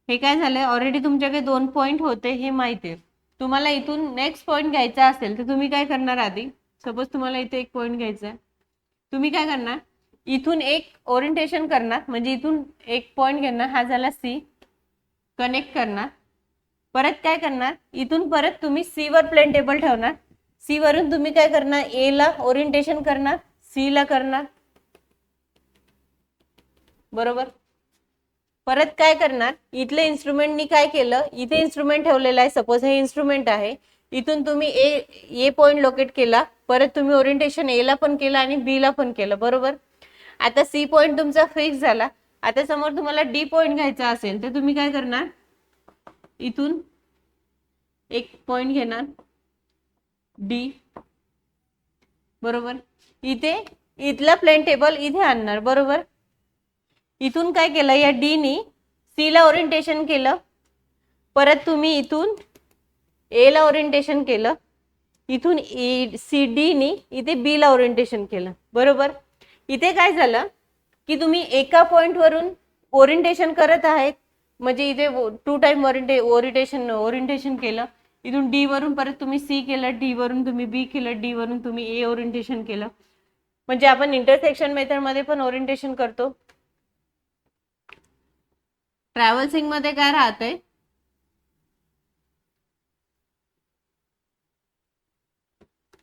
हे काय झालंय, ऑलरेडी तुमच्याकडे 2 पॉइंट होते हे माहिती आहे. तुम्हाला इथून नेक्स्ट पॉइंट घ्यायचा असेल तर तुम्ही काय करणार, आधी सपोज तुम्हाला इथे एक पॉइंट घ्यायचा आहे, तुम्ही काय करणार, इथून एक ओरिएंटेशन करणार, म्हणजे इथून एक पॉइंट घेणार, हा झाला सी, कनेक्ट करणार. परत काय करणार, इथून परत तुम्ही सी वर प्लेन टेबल ठेवणार, सी वरून तुम्ही काय करणार, ए ला ओरिएंटेशन करणार, सी ला करणार. बरोबर. परत काय करणार, इथले इन्स्ट्रुमेंटनी काय केलं, इथे इन्स्ट्रुमेंट ठेवलेला आहे, सपोज हे इन्स्ट्रुमेंट आहे, इथून तुम्ही ए पॉइंट लोकेट केला, परत तुम्ही ओरिएंटेशन ए ला पण केलं आणि बी ला पण केलं. बरोबर. आता सी पॉइंट तुमचा फिक्स झाला. आता समोर तुम्हाला डी पॉइंट घ्यायचा असेल तर तुम्ही काय करणार, इथून एक पॉइंट घेणार डी. बरोबर. इथे इथला प्लेन टेबल इथे आणणार. बरोबर. इथून काय केलं, या डी नी सी ला ओरिएंटेशन केलं, परत तुम्ही इथून ए ला ओरिएंटेशन केलं, इथून सी डी नी इथे बी ला ओरिएंटेशन केलं. बरोबर. इथे काय झालं की तुम्ही एका पॉइंट वरून ओरिएंटेशन करत आहेत, म्हणजे इथे 2 टाइम ओरिएंटेशन केलं. इथून डी वरून परत तुम्ही सी केलं, डी वरून तुम्ही बी केलं, डी वरून तुम्ही ए ओरिएंटेशन केलं. म्हणजे आपण इंटरसेक्शन मेथड मध्ये पण ओरिएंटेशन करतो. ट्रॅव्हल्सिंग मध्ये काय राहतंय,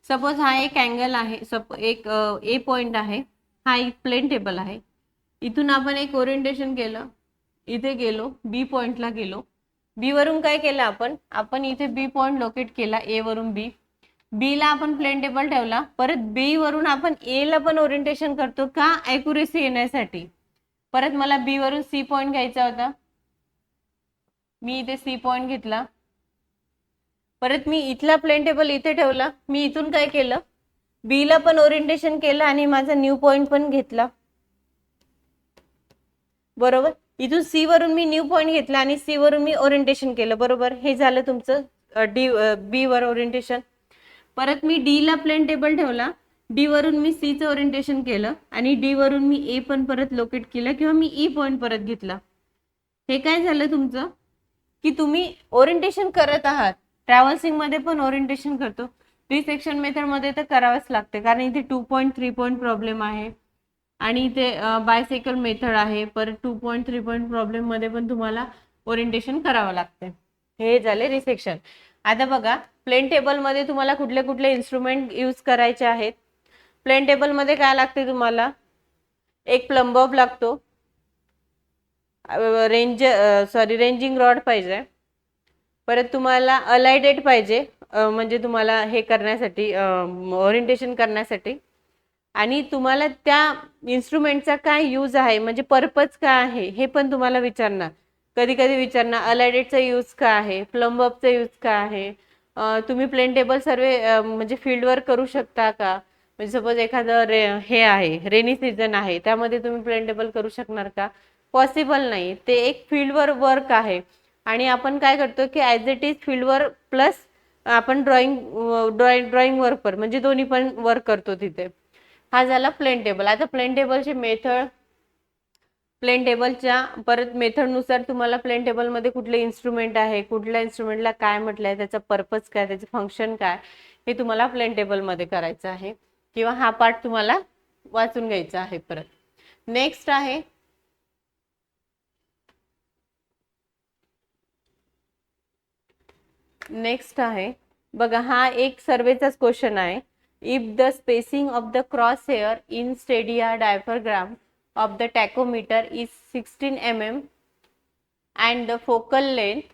सपोज हा एक अँगल आहे, एक ए पॉइंट आहे, हा एक प्लेन टेबल आहे, इथून आपण एक ओरिएंटेशन केलं, इथे गेलो, बी पॉइंटला गेलो, बी वरून काय केलं आपण इथे बी पॉइंट लोकेट केला, ए वरून बी, बी ला आपण प्लेन टेबल ठेवला, परत बी वरून आपण ए ला पण ओरिएंटेशन करतो का, ॲक्युरेसी येण्यासाठी. परत मला बी वरून सी पॉइंट घ्यायचा होता, मी इथे सी पॉइंट घेतला, परत मी इथला प्लेन टेबल इथे ठेवला, मी इथून काय केलं, बी ला पण ओरिएंटेशन केलं आणि माझा न्यू पॉइंट पण घेतला. बरोबर. इथून सी वरून मी न्यू पॉइंट घेतला आणि सी वरून मी ओरिएंटेशन केलं. बरोबर. हे झालं तुमचं बी वर ओरिएंटेशन. परत मी डी ला प्लेन टेबल ठेवला, डी वरून मी सी चं ओरिएंटेशन केलं आणि डी वरून मी ए पण परत लोकेट केलं किंवा मी ई पॉइंट परत घेतला. हे काय झालं तुमचं की तुम्ही ओरिएंटेशन करत आहात. ट्रॅव्हल्सिंग मध्ये पण ओरिएंटेशन करतो, रिसेक्शन मेथड मध्ये तर करावंच लागते, कारण इथे 2 पॉइंट 3 पॉइंट प्रॉब्लेम आहे आणि इथे बायसायकल मेथड आहे. परत 2 पॉइंट 3 पॉइंट प्रॉब्लेम मध्ये पण तुम्हाला ओरिएंटेशन करावं लागते. हे झाले रिसेक्शन. आता बघा, प्लेन टेबल मध्ये तुम्हाला कुठले कुठले इन्स्ट्रुमेंट यूज करायचे आहेत. प्लेन टेबल मध्ये काय लागते तुम्हाला, एक प्लंब बॉब लागतो, रेंजिंग रॉड पाहिजे, परत तुम्हाला अलाइडेट पाहिजे, म्हणजे तुम्हाला हे करण्यासाठी ओरिएंटेशन करण्यासाठी, आणि तुम्हाला त्या इन्स्ट्रुमेंटचा काय यूज आहे, म्हणजे पर्पज काय आहे हे पण तुम्हाला विचारणार. कधी कधी विचारणार अलाइडेटचा यूज काय आहे, प्लंब बॉबचा यूज काय आहे, तुम्ही प्लेन टेबल सर्वे म्हणजे फील्डवर करू शकता का. म्हणजे सपोज एखादं हे आहे, रेनी सीझन आहे, त्यामध्ये तुम्ही प्लेन टेबल करू शकणार का, पॉसिबल नाही. ते एक फील्डवर वर्क आहे आणि आपण काय करतो की ॲज इट इज फील्डवर प्लस आपण ड्रॉइंग वर्क म्हणजे दोन्ही पण वर्क करतो तिथे. हा झाला प्लेन टेबल. आता प्लेन टेबलचे मेथड, प्लेन टेबलच्या परत मेथडनुसार तुम्हाला प्लेन टेबलमध्ये कुठले इन्स्ट्रुमेंट आहे, कुठल्या इन्स्ट्रुमेंटला काय म्हटलंय, त्याचा पर्पज काय, त्याचे फंक्शन काय, हे तुम्हाला प्लेन टेबलमध्ये करायचं आहे किंवा हा पार्ट तुम्हाला वाचून घ्यायचा आहे. परत नेक्स्ट आहे नेक्स्ट आहे बघा, हा एक सर्वेचाच क्वेश्चन आहे. If the spacing of the cross hair in stadia diaphragm of the tachometer is 16 mm and the focal length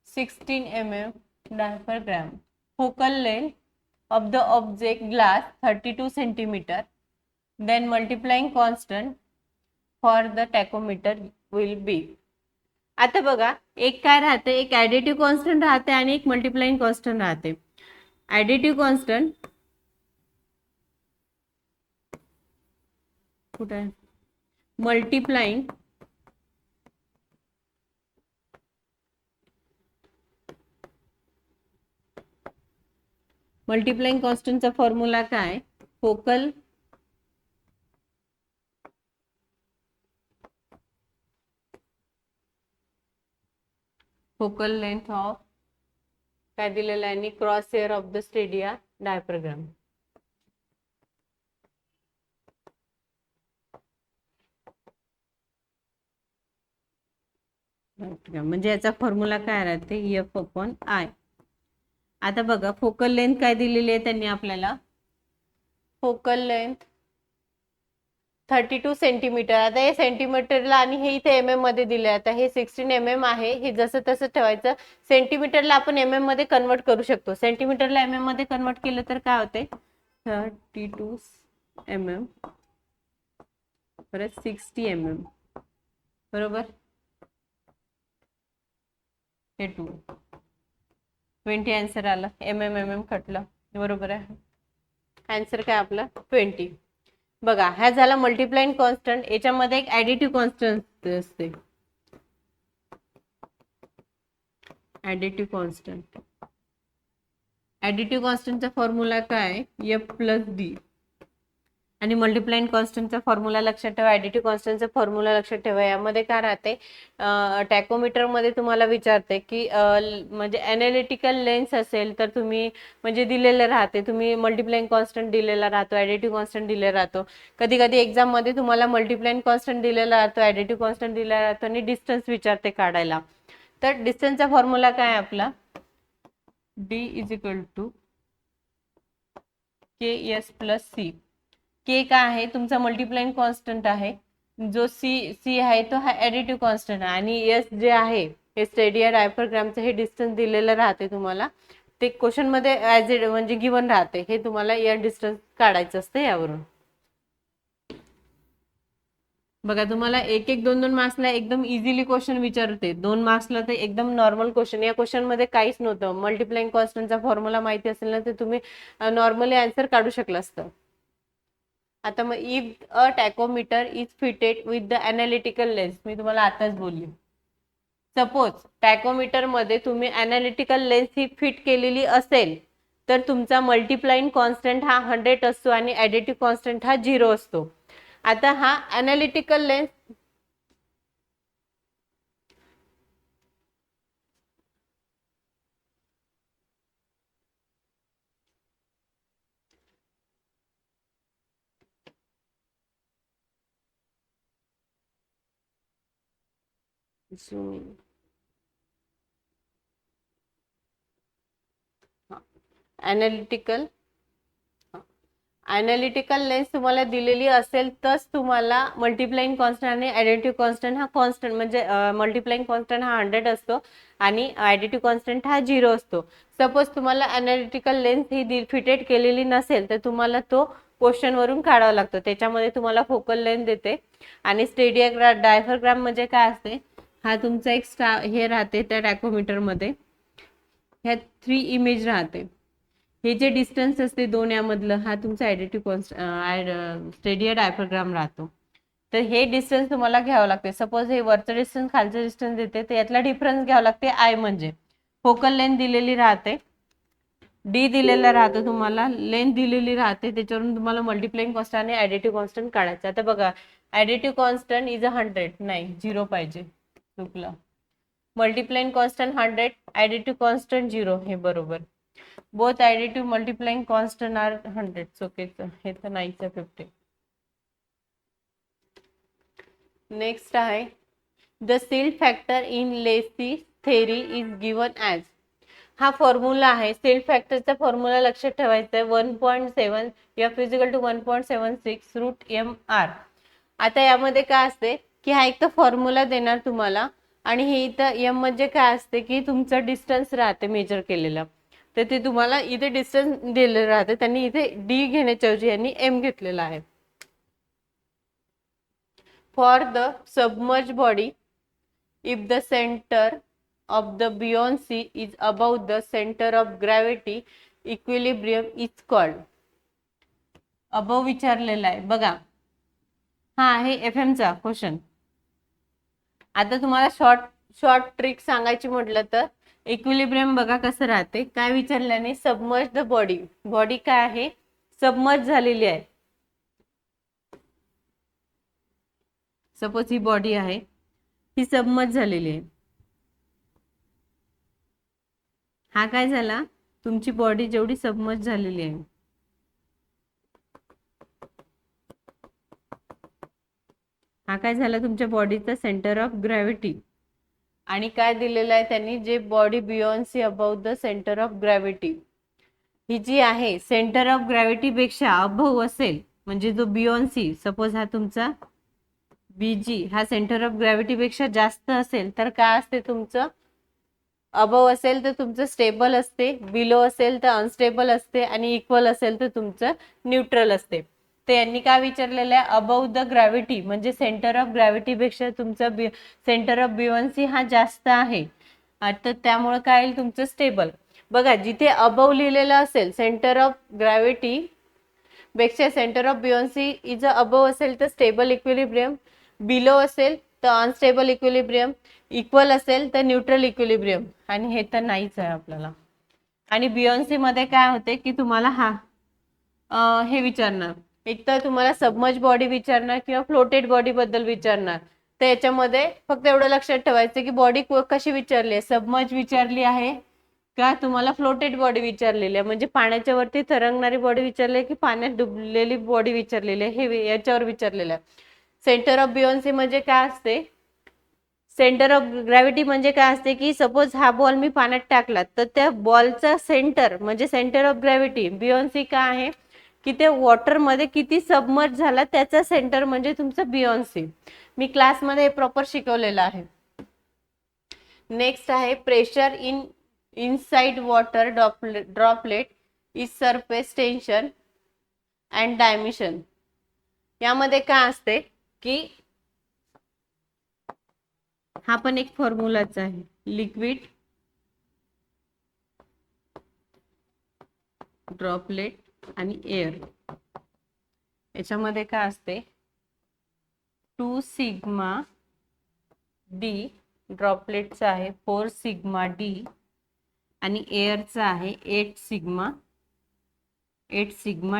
16 mm diaphragm, focal length of the object glass 32 centimeter, then multiplying constant for the tachometer will be. आता बघा, एक काय राहते, एक additive constant राहते आणि एक multiplying constant राहते. ऍडिटिव्ह कॉन्स्टंट कुठे आहे, मल्टिप्लाइंग कॉन्स्टंटचा फॉर्म्युला काय, फोकल लेंथ ऑफ काय दिलेलं आहे, cross hair of the Stadia diaphragm. म्हणजे याचा फॉर्म्युला काय राहते, F/I. आता बघा, फोकल लेंथ काय दिलेली आहे त्यांनी आपल्याला, फोकल लेंथ 32 सेंटीमीटर. आता हे सेंटीमीटरला आणि हे इथे MM मध्ये दिले. आता हे 16 MM आहे, हे जसं तसं ठेवायचं. सेंटीमीटरला आपण MM मध्ये कन्वर्ट करू शकतो. सेंटीमीटरला MM मध्ये कन्वर्ट केलं तर काय होते, 32 mm परत 60 mm बरोबर, हे 20 आन्सर आला. MM कटलं बरोबर आहे. आन्सर काय आपला 20. बघा, हा झाला मल्टिप्लाइंग कॉन्स्टंट. याच्यामध्ये एक ऍडिटिव्ह कॉन्स्टंट असते, ऍडिटिव्ह कॉन्स्टंटचा फॉर्म्युला काय, F+D. आणि मल्टिप्लाइंग कॉन्स्टंटचा फॉर्म्युला लक्षात ठेवा, ऍडिटिव्ह कॉन्स्टंटचा फॉर्म्युला लक्षात ठेवा. यामध्ये काय राहते, टॅकोमीटर मध्ये तुम्हाला विचारते की म्हणजे एनालिटिकल लेन्स असेल तर तुम्ही म्हणजे दिलेलं राहते, तुम्ही मल्टिप्लाइंग कॉन्स्टंट दिलेला राहतो, ऍडिटिव्ह कॉन्स्टंट दिलेला राहतो. कधी कधी एक्झाम मध्ये तुम्हाला मल्टिप्लाइंग कॉन्स्टंट दिलेला राहतो, ऍडिटिव्ह कॉन्स्टंट दिलेला राहतो आणि डिस्टन्स विचारते काढायला. तर डिस्टन्सचा फॉर्म्युला काय आपला, D = KS + C. के काय आहे, तुमचा मल्टिप्लाइंग कॉन्स्टंट आहे. जो सी आहे तो हा ऍडिटिव्ह कॉन्स्टंट आहे. आणि एस जे आहे हे स्टेडिया डायफ्राग्रामचं हे डिस्टन्स दिलेलं राहते तुम्हाला. ते क्वेश्चन मध्ये ऍज इट म्हणजे गिवन राहते. हे तुम्हाला या डिस्टन्स काढायचं असतं यावरून. बघा, तुम्हाला 1-1, 2-2 मार्क्सला एकदम इझिली क्वेश्चन विचारते. 2 मार्क्सला तर एकदम नॉर्मल क्वेश्चन. या क्वेश्चन मध्ये काहीच नव्हतं. मल्टिप्लाइंग कॉन्स्टंटचा फॉर्म्युला माहिती असेल ना तर तुम्ही नॉर्मली आन्सर काढू शकला असतं. आता मग if a tachometer is fitted with the analytical lens, मी तुम्हाला आताच बोलली. सपोज टॅकोमीटर मध्ये तुम्ही अनालिटिकल लेन्स ही फिट केलेली असेल तर तुमचा मल्टिप्लाइंग कॉन्स्टंट हा 100 असतो आणि ऍडिटिव्ह कॉन्स्टंट हा 0 असतो. आता हा अनालिटिकल लेन्स अनालिटिकल लेन्स तुम्हाला दिलेली असेल तर तुम्हाला मल्टिप्लाइंग कॉन्स्टंट आणि ऍडिटिव्ह कॉन्स्टंट हा कॉन्स्टंट म्हणजे मल्टिप्लाइंग कॉन्स्टंट हा 100 असतो आणि ऍडिटिव्ह कॉन्स्टंट हा 0 असतो. सपोज तुम्हाला अनालिटिकल लेन्स ही फिटेड केलेली नसेल तर तुम्हाला तो क्वेश्चन वरून काढावा लागतो. त्याच्यामध्ये तुम्हाला फोकल लेंथ देते आणि स्टेडिया डायफ्राग्राम म्हणजे काय असते, हा तुमचा एक हे राहते त्या टॅकोमीटर मध्ये, ह्या 3 इमेज राहते. हे जे डिस्टन्स असते 2 यामधलं हा तुमचा ऍडिटिव्ह स्टेडिया डायफ्राग्राम राहतो. तर हे डिस्टन्स तुम्हाला घ्यावं लागते. सपोज हे वरचं डिस्टन्स खालचं डिस्टन्स देते तर यातला डिफरन्स घ्यावा लागते आय. म्हणजे फोकल लेंथ दिलेली राहते, डी दिलेला राहतो, तुम्हाला लेंथ दिलेली राहते, त्याच्यावरून तुम्हाला मल्टिप्लाइंग कॉन्स्टंट आणि ऍडिटिव्ह कॉन्स्टंट काढायचं. आता बघा, ऍडिटिव्ह कॉन्स्टंट इज 100, नाही 0 पाहिजे, चुकलं. मल्टिप्लाइंग कॉन्स्टंट 100, ऍडिटिव्ह कॉन्स्टंट 0, हे बरोबर. Both additive multiplying constant are 100, चुकीचं, हे तर नाहीच आहे 50. नेक्स्ट आहे the silt factor in Lacey theory is given as. हा फॉर्म्युला आहे, सेल्फ फॅक्टरचा फॉर्म्युला लक्षात ठेवायचा आहे. 1.7 F is to 1.76 root M R. आता यामध्ये काय असते की हा एक तर फॉर्म्युला देणार तुम्हाला आणि हे इथं एम म्हणजे काय असते की तुमचं डिस्टन्स राहते मेजर केलेलं, तर ते तुम्हाला इथे डिस्टन्स दिलेलं राहते. त्यांनी इथे डी घेण्याच्या ऐवजी यांनी एम घेतलेला आहे. For the submerge body if the centre of the buoyancy is above the center of gravity, equilibrium is called. Above विचारलेला आहे बघा, हा आहे FM चा क्वेश्चन. आता तुम्हाला शॉर्ट ट्रिक सांगायची म्हटलं तर इक्विलिब्रियम बघा कसं राहते. काय विचारल्याने, सबमर्ज द बॉडी काय आहे, सबमर्ज झालेली आहे. सपोज ही बॉडी आहे, ही सबमर्ज झालेली आहे. हा काय झाला, तुमची बॉडी जेवढी सबमर्ज झालेली आहे, हा काय झाला तुमच्या बॉडीचा सेंटर ऑफ ग्रॅव्हिटी. आणि काय दिलेलं आहे त्यांनी, जे body buoyancy about the centre of gravity, ही जी आहे सेंटर ऑफ ग्रॅव्हिटी पेक्षा अबाव असेल, म्हणजे जो बियॉन्सी सपोज हा तुमचा बीजी हा सेंटर ऑफ ग्रॅव्हिटी पेक्षा जास्त असेल तर काय असते तुमचं, अबव असेल तर तुमचं स्टेबल असते, बिलो असेल तर अनस्टेबल असते आणि इक्वल असेल तर तुमचं न्यूट्रल असते. तर यांनी काय विचारलेलं आहे, अबव द ग्रॅव्हिटी म्हणजे सेंटर ऑफ ग्रॅव्हिटी पेक्षा तुमचं सेंटर ऑफ बियॉन्सी हा जास्त आहे, तर त्यामुळे काय येईल तुमचं स्टेबल. बघा जिथे अबव लिहिलेलं असेल सेंटर ऑफ ग्रॅव्हिटी पेक्षा सेंटर ऑफ बियॉन्सी इज अबव असेल तर स्टेबल इक्विलिब्रियम, बिलो असेल तर अनस्टेबल इक्विलिब्रियम, इक्वल असेल तर न्यूट्रल इक्विलिब्रियम, आणि हे तर नाहीच आहे आपल्याला. आणि बियॉन्सी मध्ये काय होते की तुम्हाला हे विचारणार, एक तर तुम्हाला सबमर्ज बॉडी विचारणार किंवा फ्लोटेड बॉडी बद्दल विचारणार. तर याच्यामध्ये फक्त एवढं लक्षात ठेवायचं की बॉडी कशी विचारली आहे, सबमर्ज विचारली आहे का तुम्हाला फ्लोटेड बॉडी विचारलेली आहे, म्हणजे पाण्याच्या वरती तरंगणारी बॉडी विचारली आहे की पाण्यात डुबलेली बॉडी विचारलेली आहे, हे याच्यावर विचारलेलं आहे. सेंटर ऑफ बियॉन्सी म्हणजे काय असते, सेंटर ऑफ ग्रॅव्हिटी म्हणजे काय असते की सपोज हा बॉल मी पाण्यात टाकला तर त्या बॉलचा सेंटर म्हणजे सेंटर ऑफ ग्रॅव्हिटी, बियॉन्सी काय आहे की ते वॉटर मध्ये किती सबमर्ज झाला त्याचा सेंटर म्हणजे तुमचं बियॉन्सी. मी क्लासमध्ये प्रॉपर शिकवलेलं आहे. नेक्स्ट आहे pressure inside water droplet is surface tension and dimension. यामध्ये काय असते की हा पण एक फॉर्म्युलाच आहे, लिक्विड ड्रॉपलेट आणि एअर. याच्यामध्ये काय असते 2 सिग्मा डी, ड्रॉपलेटचा आहे 4 सिग्मा डी आणि एअरचा आहे 8 सिग्मा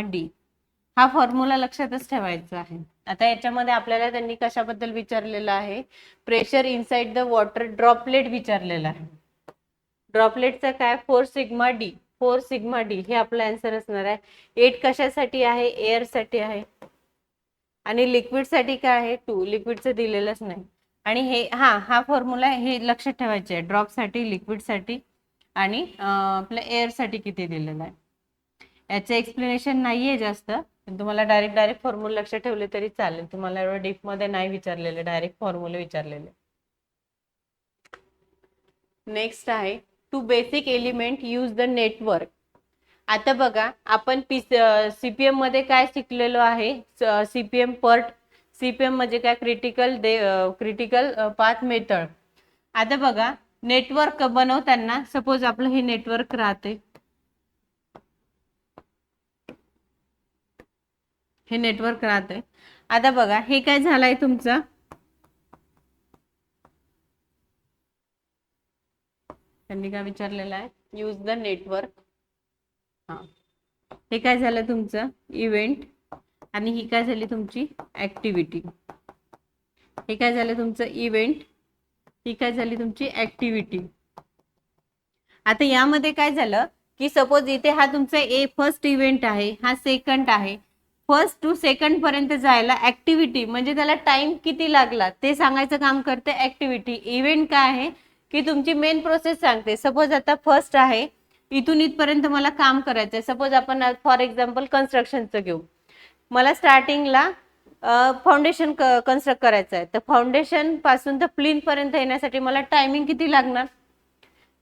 डी. हा फॉर्म्युला लक्षातच ठेवायचा आहे. आता याच्यामध्ये आपल्याला त्यांनी कशाबद्दल विचारलेलं आहे, pressure inside the water droplet विचारलेलं आहे. ड्रॉपलेटचा काय 4 सिग्मा डी, 4 सिग्मा डी हे आपला आन्सर असणार आहे. 8 कशासाठी आहे, एअर साठी आहे. आणि लिक्विड साठी काय आहे 2, लिक्विडचं दिलेलंच नाही. आणि हे हा फॉर्म्युला हे लक्षात ठेवायचे आहे, ड्रॉप साठी, लिक्विड साठी आणि आपल्या एअर साठी किती दिलेलं आहे. याचं एक्सप्लेनेशन नाहीये जास्त, तुम्हाला डायरेक्ट फॉर्म्युला लक्षात ठेवले तरी चालेल. तुम्हाला एवढं डीप मध्ये नाही विचारलेले, डायरेक्ट फॉर्म्युला विचारलेले. नेक्स्ट आहे two basic element use the network. आता बघा आपण सीपीएम मध्ये काय शिकलेलो आहे, सीपीएम पर्ट. सीपीएम म्हणजे काय, क्रिटिकल पाथ मेथड. आता बघा नेटवर्क बनवताना सपोज आपलं हे नेटवर्क राहते, हे नेटवर्क राहते. आता बघा हे काय झालंय तुमचं, त्यांनी काय विचारलेलं आहे, यूज द नेटवर्क. हे काय झालं तुमचं इव्हेंट आणि ही काय झाली तुमची ऍक्टिव्हिटी. हे काय झालं तुमचं इव्हेंट, ही काय झाली तुमची ऍक्टिव्हिटी. आता यामध्ये काय झालं की सपोज इथे हा तुमचा फर्स्ट इव्हेंट आहे, हा सेकंड आहे. फर्स्ट टू सेकंड पर्यंत जायला ऍक्टिव्हिटी म्हणजे त्याला टाइम किती लागला ते सांगायचं काम करते ऍक्टिव्हिटी. इव्हेंट काय आहे की तुमची मेन प्रोसेस सांगते. सपोज आता फर्स्ट आहे, इथून इथपर्यंत मला काम करायचंय. सपोज आपण फॉर एक्झाम्पल कन्स्ट्रक्शनचं घेऊ. मला स्टार्टिंगला फाउंडेशन कन्स्ट्रक्ट करायचं आहे. तर फाउंडेशन पासून तर प्लीन पर्यंत येण्यासाठी मला टायमिंग किती लागणार?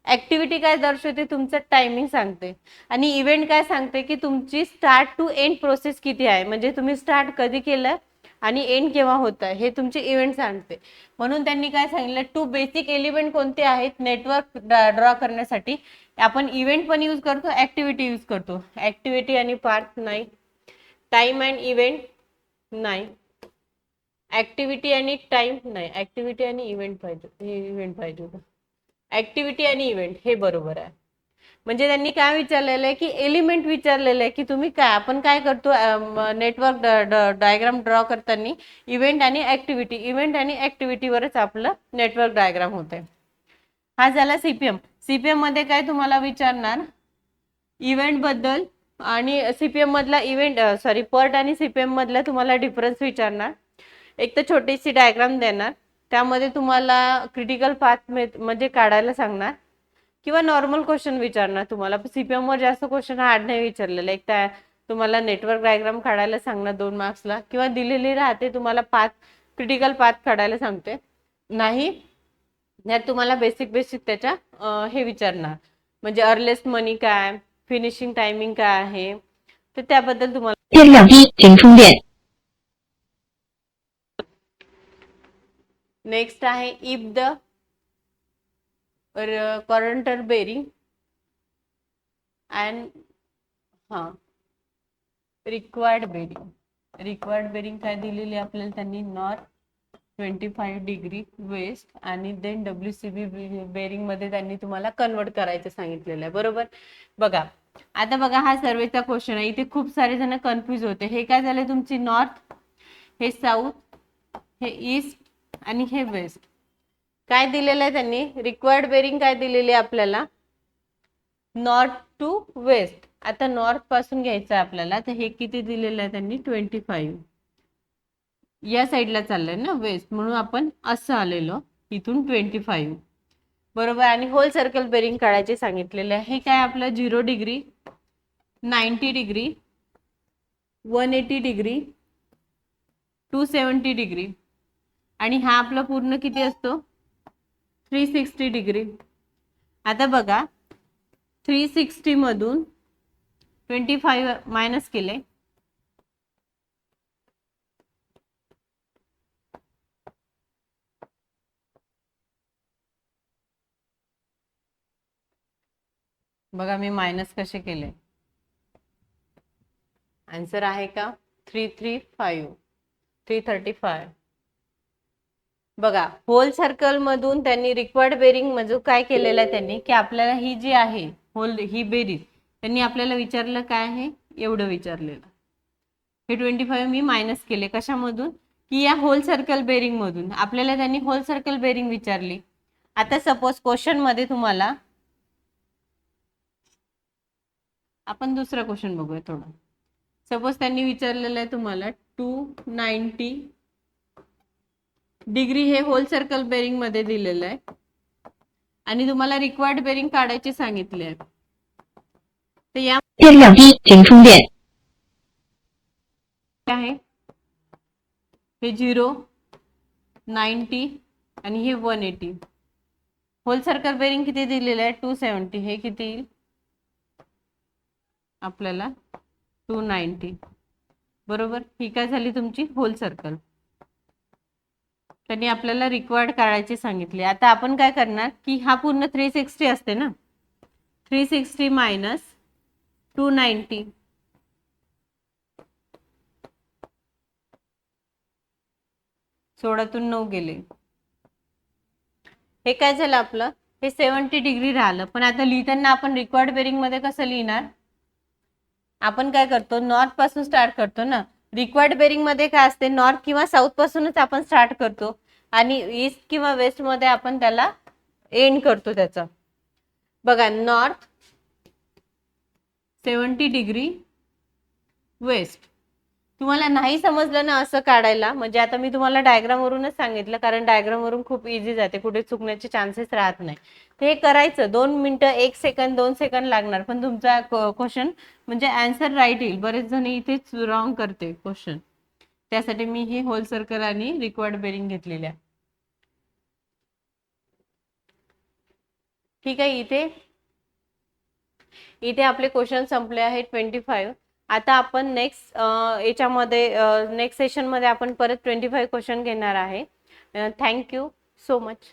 ऍक्टिव्हिटी काय दर्शवते? तुमचं टायमिंग सांगते. आणि इव्हेंट काय सांगते की तुमची स्टार्ट टू एंड प्रोसेस किती आहे, म्हणजे तुम्ही स्टार्ट कधी केलं आणि एंड केव्हा होत आहे हे तुमचे इव्हेंट सांगते. म्हणून त्यांनी काय सांगितलं, 2 बेसिक एलिमेंट कोणते आहेत नेटवर्क ड्रॉ करण्यासाठी? आपण इव्हेंट पण यूज करतो, ऍक्टिव्हिटी यूज करतो. ऍक्टिव्हिटी आणि पार्ट नाही, टाइम अँड इव्हेंट नाही, ऍक्टिव्हिटी आणि टाइम नाही, ऍक्टिव्हिटी आणि इव्हेंट पाहिजे, हे इव्हेंट पाहिजे होतं. ऍक्टिव्हिटी आणि इव्हेंट हे बरोबर आहे. म्हणजे त्यांनी काय विचारलेलं आहे की एलिमेंट विचारलेलं आहे की तुम्ही काय, आपण काय करतो नेटवर्क डायग्राम ड्रॉ करताना इव्हेंट आणि ऍक्टिव्हिटी, इव्हेंट आणि ऍक्टिव्हिटीवरच आपलं नेटवर्क डायग्राम होते. हा झाला सीपीएम. सीपीएम मध्ये काय तुम्हाला विचारणार, इव्हेंट बद्दल आणि सीपीएम मधला इव्हेंट पर्ट आणि सीपीएम मधला तुम्हाला डिफरन्स विचारणार. एक तर छोटीशी डायग्राम देणार, त्यामध्ये तुम्हाला क्रिटिकल पाथ म्हणजे काढायला सांगणार, किंवा नॉर्मल क्वेश्चन विचारणार. तुम्हाला सीपीएम वर जास्त क्वेश्चन हार्ड नाही विचारलेलं. एक त्या तुम्हाला नेटवर्क डायग्राम काढायला सांगणार 2 मार्क्सला, किंवा दिलेली राहते तुम्हाला पाथ, क्रिटिकल पाथ काढायला सांगते. नाही त्यात तुम्हाला बेसिक त्याच्या हे विचारणार, म्हणजे अर्लेस्ट मनी काय, फिनिशिंग टायमिंग काय आहे, तर त्याबद्दल तुम्हाला. नेक्स्ट आहे if the current bearing and required bearing. Required bearing काय दिलेली आपल्याला त्यांनी, नॉर्थ 25 डिग्री वेस्ट, आणि देन WCB बेरिंग मध्ये त्यांनी तुम्हाला कन्वर्ट करायचं सांगितलेलं आहे. बरोबर. बघा आता बघा, हा सर्वेचा क्वेश्चन आहे. इथे खूप सारे जण कन्फ्युज होते. हे काय झाले तुमची नॉर्थ, हे साऊथ, हे ईस्ट आणि हे वेस्ट. काय दिलेलं आहे त्यांनी, रिक्वायर्ड बेरिंग काय दिलेली आहे आपल्याला, नॉर्थ टू वेस्ट. आता नॉर्थ पासून घ्यायचं आहे आपल्याला, तर हे किती दिलेलं आहे त्यांनी, 25. या साईडला चाललंय ना वेस्ट, म्हणून आपण असं आलेलो इथून 25. बरोबर. आणि होल सर्कल बेरिंग काढायचे सांगितलेले आहे. हे काय आपलं 0 डिग्री, 90 डिग्री, 180 डिग्री, 270 डिग्री, आणि हा आपला पूर्ण किती असतो, 360 डिग्री. आता बघा 360 मधून 25 मायनस केले, बघा मी मायनस कसे केले, आन्सर आहे का 335. बघा होल सर्कल मधून त्यांनी रिक्वायर्ड बेरिंग म्हणजे काय केलेलं आहे त्यांनी, की आपल्याला ही जी आहे होल ही बेरीज, त्यांनी आपल्याला विचारलं काय आहे, एवढं विचारलेलं. हे 25 मी मायनस केले कशामधून, की या होल सर्कल बेरिंग मधून. आपल्याला त्यांनी होल सर्कल बेरिंग विचारली. आता सपोज क्वेश्चन मध्ये तुम्हाला, आपण दुसरा क्वेश्चन बघूया थोडं. सपोज त्यांनी विचारलेलं आहे तुम्हाला 290 डिग्री, हे होल सर्कल बेरिंग मध्ये दिलेलं आहे, आणि तुम्हाला रिक्वायर्ड बेरिंग काढायचे सांगितले आहे. तर या आहे हे 0, 90 आणि हे 180. होल सर्कल बेरिंग किती दिलेलं आहे, 270. हे किती येईल आपल्याला, 290. बरोबर. ही काय झाली तुमची होल सर्कल. त्यांनी आपल्याला रिक्वायर्ड काढायचे सांगितले. आता आपण काय करणार, की हा पूर्ण 360 असते ना, 360 मायनस 290, 16तून 9 गेले, हे काय झालं आपलं, हे 70 डिग्री राहिलं. पण आता लिहिताना आपण रिक्वायर्ड बेरिंग मध्ये कसं लिहिणार, आपण काय करतो, नॉर्थ पासून स्टार्ट करतो ना. रिक्वायर्ड बेरिंग मध्ये काय असते, नॉर्थ किंवा साऊथ पासूनच आपण स्टार्ट करतो, आणि ईस्ट किंवा वेस्ट मध्ये आपण त्याला एंड करतो त्याचा. बघा नॉर्थ 70 डिग्री वेस्ट, तुम्हाला नाही समजलं ना असं काढायला, म्हणजे आता मी तुम्हाला डायग्राम वरूनच सांगितलं, कारण डायग्राम वरून खूप इझी जाते, कुठे चुकण्याचे चान्सेस राहत नाही. ते करायचं 2 मिनिटं, 1 सेकंद, 2 सेकंद लागणार, पण तुमचा क्वेश्चन म्हणजे आन्सर राईट येईल. बरेच जण इथेच रॉंग करते क्वेश्चन, त्यासाठी मी ही होल सर्कल आणि रिक्वायर्ड बेरिंग घेतलेल्या. ठीक आहे, इथे इथे आपले क्वेश्चन संपले आहेत 25. आता आपण नेक्स्ट याच्यामध्ये नेक्स्ट सेशनमध्ये आपण परत 25 क्वेश्चन घेणार आहे. Thank you so much.